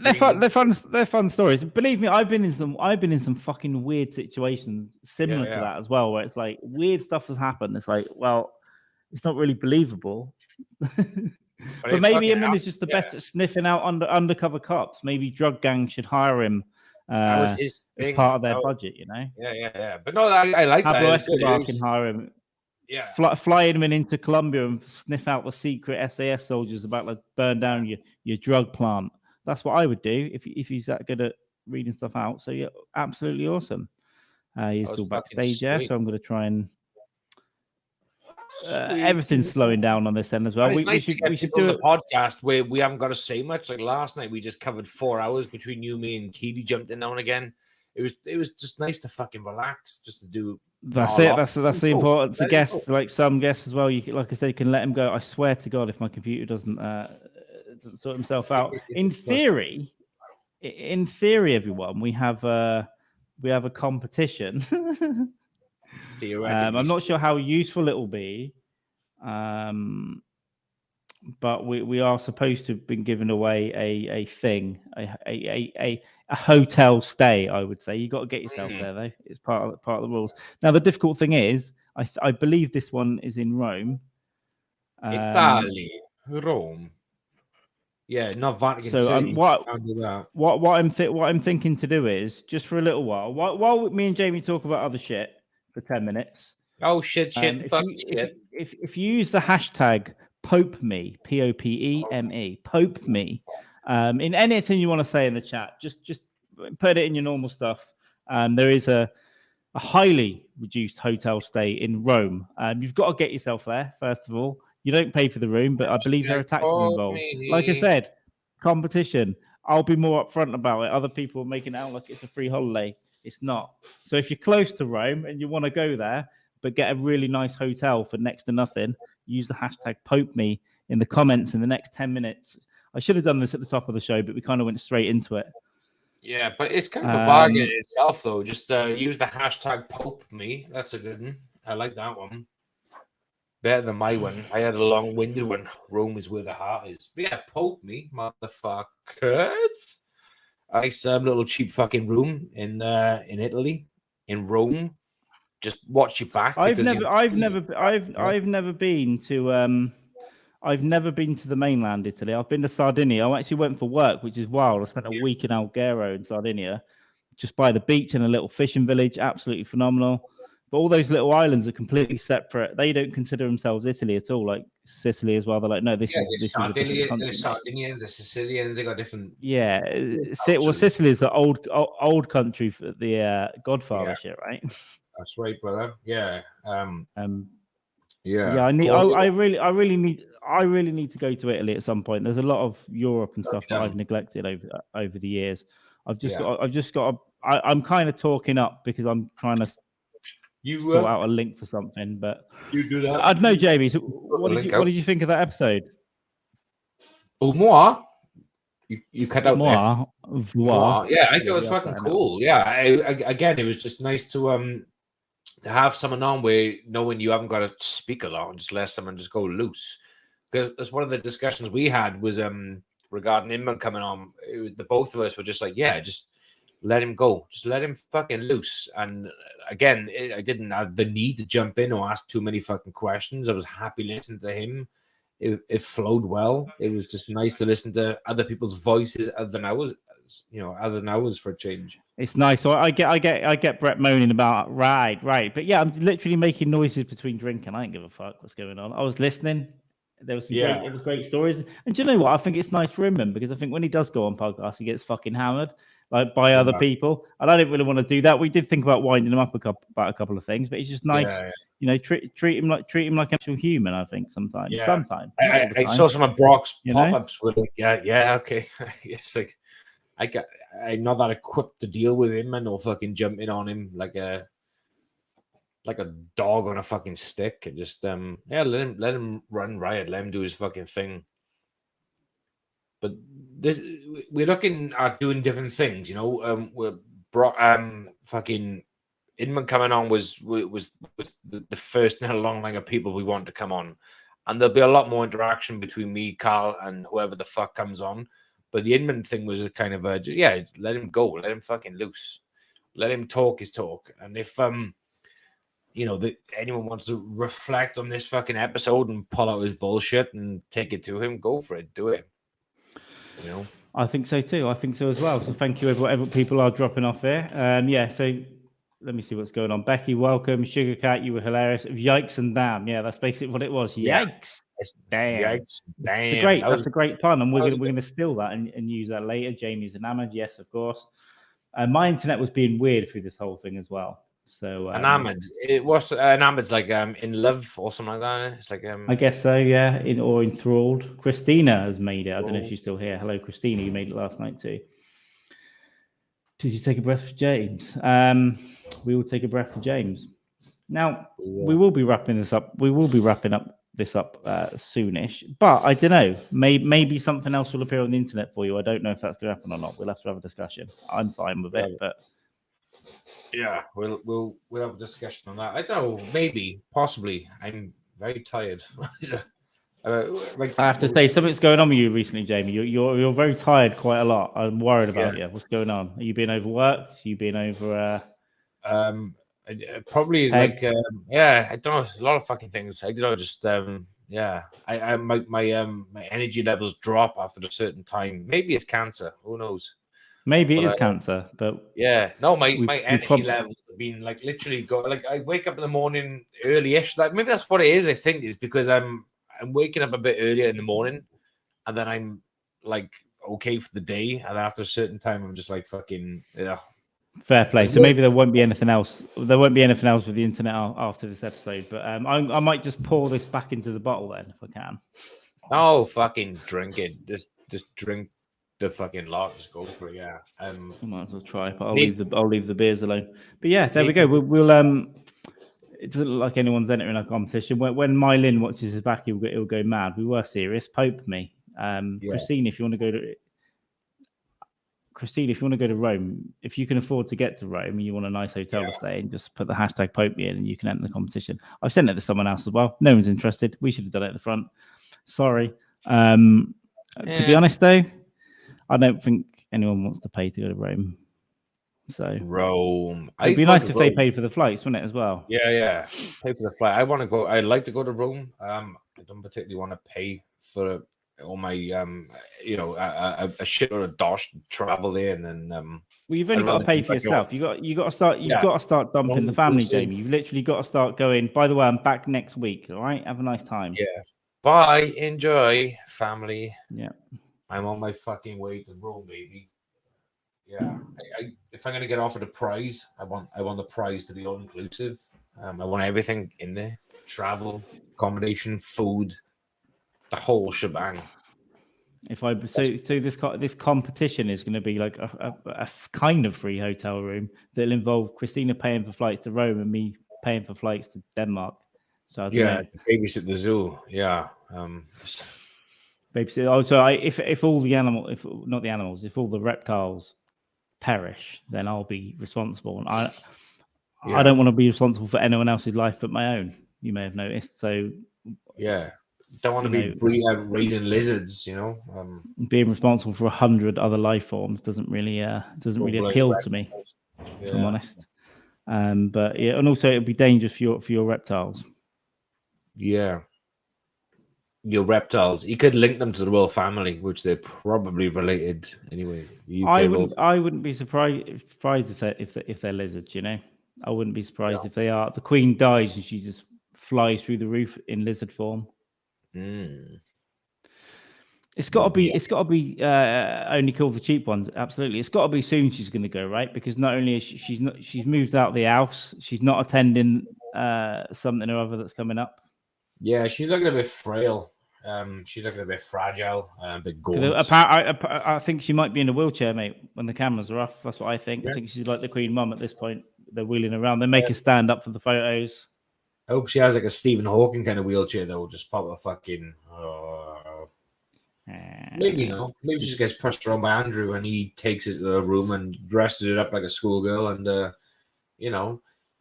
they're fun stories. Believe me, I've been in some fucking weird situations similar to that as well, where it's like weird stuff has happened. It's like, well, it's not really believable. But maybe Inman is just the best at sniffing out undercover cops. Maybe drug gangs should hire him. That was his thing. As part of their budget, you know. Yeah. But no, I like that. Escobar can hire him. Yeah, fly him into Colombia and sniff out the secret SAS soldiers about like burn down your drug plant. That's what I would do if he's that good at reading stuff out. So yeah, absolutely awesome. He's still backstage there, so I'm going to try and. Everything's slowing down on this end as well. We should do a podcast where we haven't got to say much. Like last night, we just covered 4 hours between you, me, and Keedy jumped in now and again. It was just nice to fucking relax, just to do. That's it. That's the importance of guests. Like some guests as well. You like I said, you can let them go. I swear to God, if my computer doesn't sort himself out. In theory, everyone, we have a competition. Theoretically, I'm not sure how useful it will be, but we are supposed to have been giving away a thing, a hotel stay. I would say you got to get yourself there though. It's part of the rules. Now the difficult thing is, I believe this one is in Rome. Italy, Rome. Yeah, not Vatican City. What I'm thinking to do is just for a little while me and Jamie talk about other shit for 10 minutes. Oh shit! If you use the hashtag #PopeMe, POPEME, PopeMe, in anything you want to say in the chat, just put it in your normal stuff. There is a highly reduced hotel stay in Rome. You've got to get yourself there first of all. You don't pay for the room, but I believe there are taxes involved. Like I said, competition. I'll be more upfront about it. Other people are making it out like it's a free holiday. It's not. So if you're close to Rome and you want to go there, but get a really nice hotel for next to nothing, use the hashtag #PopeMe in the comments in the next 10 minutes. I should have done this at the top of the show, but we kind of went straight into it. Yeah, but it's kind of a bargain itself, though. Just use the hashtag #PopeMe. That's a good one. I like that one. Better than my one. I had a long-winded one. Rome is where the heart is. But yeah, #PopeMe, motherfuckers. Nice little cheap fucking room in Italy, in Rome. Just watch your back. I've never been to the mainland Italy. I've been to Sardinia. I actually went for work, which is wild. I spent a week in Alghero in Sardinia, just by the beach in a little fishing village. Absolutely phenomenal. But all those little islands are completely separate. They don't consider themselves Italy at all, like Sicily as well. They're like, no, this is Sardinia, the Sardinians, the Sicilians, they got different. Yeah, well, Sicily is the old country for the Godfather shit, right? That's right, brother. Yeah. Yeah. I really need to go to Italy at some point. There's a lot of Europe and stuff that I've neglected over the years. I'm kind of talking up because I'm trying to sort out a link for something, but you do that. I don't know, Jamie. So what did you think of that episode? Oh, moi. You cut out moi. Yeah, I thought it was fucking cool. Yeah, again, it was just nice to have someone on where knowing you haven't got to speak a lot and just let someone just go loose. Because that's one of the discussions we had was regarding Inman coming on. The both of us were just like, yeah, just let him go. Just let him fucking loose. And again, I didn't have the need to jump in or ask too many fucking questions. I was happy listening to him. It flowed well. It was just nice to listen to other people's voices other than ours for a change. It's nice. So I get Brett moaning about right. But yeah, I'm literally making noises between drinking. I don't give a fuck what's going on. I was listening. There was some great stories. And do you know what? I think it's nice for him because I think when he does go on podcasts, he gets fucking hammered like by other people. And I didn't really want to do that. We did think about winding him up about a couple of things, but it's just nice, treat him like an actual human. I think sometimes. I saw some of Brock's pop-ups with like, okay. It's like I'm not that equipped to deal with him and no fucking jumping on him like a dog on a fucking stick. And just let him run riot, let him do his fucking thing. But we're looking at doing different things, you know. We're brought fucking Inman coming on was the first in a long line of people we want to come on, and there'll be a lot more interaction between me, Carl, and whoever the fuck comes on. But the Inman thing was a kind of let him go, let him fucking loose, let him talk his talk, and if you know, that anyone wants to reflect on this fucking episode and pull out his bullshit and take it to him, go for it, do it. You know, I think so too. I think so as well. So thank you, whatever people are dropping off here. So let me see what's going on. Becky, welcome. Sugar Cat, you were hilarious. Yikes and damn. Yeah, that's basically what it was. Yikes. Damn. Yikes. Damn. That's a great pun, and we're going to steal that and use that later. Jamie's enamored. Yes, of course. My internet was being weird through this whole thing as well. So enamored. It was enamored, like in love or something like that. It's like I guess so, yeah. Or enthralled. Christina has made it. I don't know if she's still here. Hello, Christina. You made it last night too. Did you take a breath for James? We will take a breath for James. Now we will be wrapping this up. We will be wrapping up this up soonish. But I don't know. Maybe something else will appear on the internet for you. I don't know if that's going to happen or not. We'll have to have a discussion. I'm fine with it, but. Yeah, we'll have a discussion on that. I don't know, maybe, possibly. I'm very tired. I have to say, something's going on with you recently, Jamie. You're very tired quite a lot. I'm worried about you. What's going on? Are you being overworked? Are you being over? Probably like I don't know. A lot of fucking things. I don't know. Just my energy levels drop after a certain time. Maybe it's cancer. Who knows? Maybe it is cancer, but my energy levels have been like literally I wake up in the morning early-ish. Like maybe that's what it is. I think is because I'm waking up a bit earlier in the morning, and then I'm like okay for the day, and then after a certain time, I'm just like fucking. Fair play. So maybe there won't be anything else. There won't be anything else with the internet after this episode. But I might just pour this back into the bottle then, if I can. Oh, fucking drink it. Just drink the fucking lot. Just go for it. Yeah. I might as well try, but I'll leave the beers alone. But yeah, there we go. We'll it doesn't look like anyone's entering our competition. When Mylin watches his back, he'll go mad. We were serious. Pope me. Christine, if you want to go to Rome, if you can afford to get to Rome and you want a nice hotel to stay in, just put the hashtag Pope me in and you can enter the competition. I've sent it to someone else as well. No one's interested. We should have done it at the front. Sorry. To be honest though, I don't think anyone wants to pay to go to Rome. So Rome. It'd be nice if they paid for the flights, wouldn't it, as well? Yeah. Pay for the flight. I want to go. I'd like to go to Rome. I don't particularly want to pay for all my a shit or a dosh to travel in and well, you've only got to pay for yourself. You got to start dumping the family, Jamie. You've literally got to start going, by the way, I'm back next week. All right, have a nice time. Yeah, bye, enjoy, family. Yeah, I'm on my fucking way to Rome, baby. Yeah, if I'm gonna get offered a prize, I want the prize to be all inclusive. I want everything in there: travel, accommodation, food, the whole shebang. This competition is going to be like a kind of free hotel room that'll involve Christina paying for flights to Rome and me paying for flights to Denmark. So to babysit the zoo. Yeah. Babysit. Also, if all the if all the reptiles perish, then I'll be responsible. And I don't want to be responsible for anyone else's life but my own. You may have noticed. So don't want to be raising lizards, being responsible for 100 other life forms doesn't really appeal to me, if I'm honest. But yeah, and also it'd be dangerous for your reptiles. Yeah, your reptiles. You could link them to the royal family, which they're probably related anyway. I wouldn't be surprised if they're lizards. I wouldn't be surprised if they are. The queen dies and she just flies through the roof in lizard form. It's got to be only kill the cheap ones. Absolutely, it's got to be soon. She's going to go, right, because not only is she's moved out of the house, she's not attending something or other that's coming up. Yeah, she's looking a bit frail. She's looking a bit fragile, a bit gaunt. I think she might be in a wheelchair, mate, when the cameras are off. That's what I think. I think she's like the Queen Mum at this point. They're wheeling around. They make her stand up for the photos. I hope she has like a Stephen Hawking kind of wheelchair, though. Just pop a fucking... Maybe not. Maybe she just gets pushed around by Andrew and he takes it to the room and dresses it up like a schoolgirl and,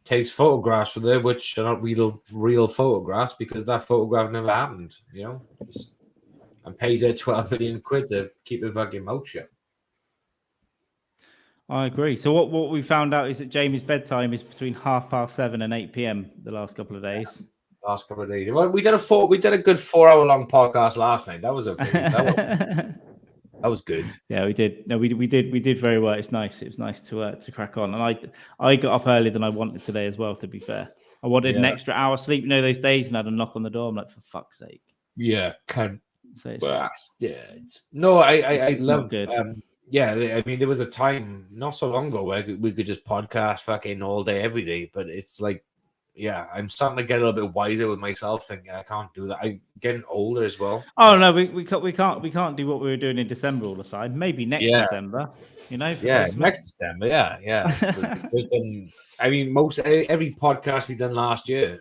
takes photographs with her, which are not real photographs because that photograph never happened, and pays her 12 million quid to keep her fucking mouth shut. I agree. So what we found out is that Jamie's bedtime is between 7:30 and 8 p.m. the last couple of days. Well, we did a good 4-hour long podcast last night. That was okay. That was good. Yeah, we did. No, we did very well. It's nice. It was nice to crack on. And I got up earlier than I wanted today as well. To be fair, I wanted an extra hour sleep. Those days, and I had a knock on the door. I'm like, for fuck's sake. Yeah, no, I love. I mean, there was a time not so long ago where we could just podcast fucking all day, every day. But it's like, I'm starting to get a little bit wiser with myself, thinking I can't do that. I'm getting older as well. Oh no, we can't do what we were doing in December all the time. Maybe next December, next December, There's been, I mean, every podcast we done last year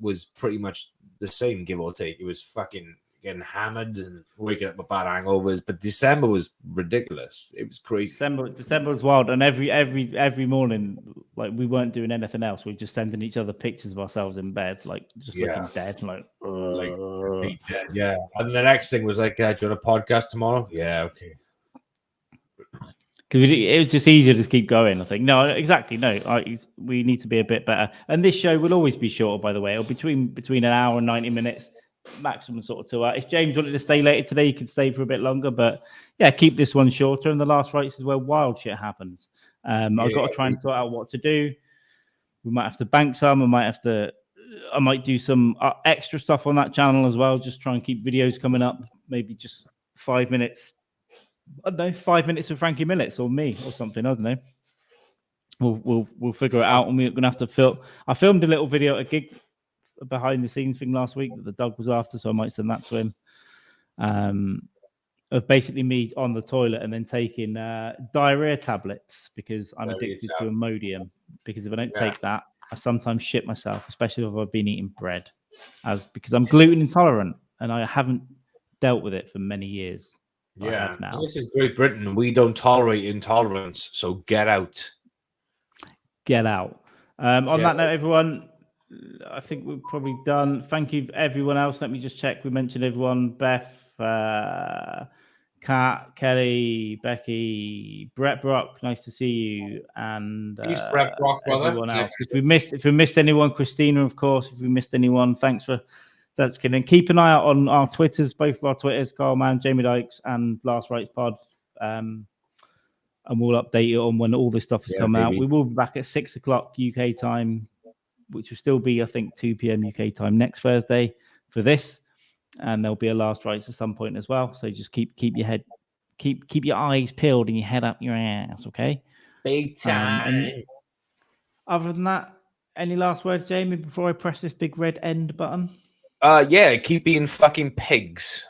was pretty much the same, give or take. It was fucking getting hammered and waking up with bad hangovers, but December was ridiculous. It was crazy. December was wild, and every morning, like, we weren't doing anything else. We were just sending each other pictures of ourselves in bed, like just looking dead, like dead. Yeah. And the next thing was like, do you want a podcast tomorrow? Yeah, okay. Because it was just easier to keep going, I think. No, exactly. No, we need to be a bit better. And this show will always be shorter, by the way. Or between an hour and 90 minutes, maximum sort of 2 hours. If James wanted to stay later today, he could stay for a bit longer. But yeah, keep this one shorter. And the last race is where wild shit happens. I've got to try and sort out what to do. We might have to bank some. I might do some extra stuff on that channel as well. Just try and keep videos coming up. Maybe just 5 minutes. I don't know, 5 minutes with Frankie Millets or me or something. I don't know. We'll figure it out, and we're gonna have to film. I filmed a little video, a gig, a behind the scenes thing last week that the Doug was after, so I might send that to him. Of basically me on the toilet and then taking diarrhea tablets because I'm addicted to Imodium. Because if I don't take that, I sometimes shit myself, especially if I've been eating bread, because I'm gluten intolerant and I haven't dealt with it for many years. Yeah, now. This is Great Britain. We don't tolerate intolerance, so get out. Get out. On that note, everyone, I think we're probably done. Thank you, everyone else. Let me just check. We mentioned everyone: Beth, Kat, Kelly, Becky, Brett Brock. Nice to see you, and he's Brett Brock, brother. Everyone else. If we missed anyone, Christina, of course. If we missed anyone, thanks for. That's good. And keep an eye out on our Twitters, both of our Twitters, Carl Mann, Jamie Dykes, and Last Rights Pod. And we'll update you on when all this stuff has come out. We will be back at 6 o'clock UK time, which will still be, I think, 2 p.m. UK time next Thursday for this. And there'll be a Last Rights at some point as well. So just keep your head, keep your eyes peeled and your head up your ass, okay? Big time. Other than that, any last words, Jamie, before I press this big red end button? Keep being fucking pigs.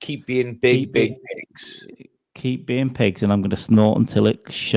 Keep being big pigs. Keep being pigs, and I'm going to snort until it shuts.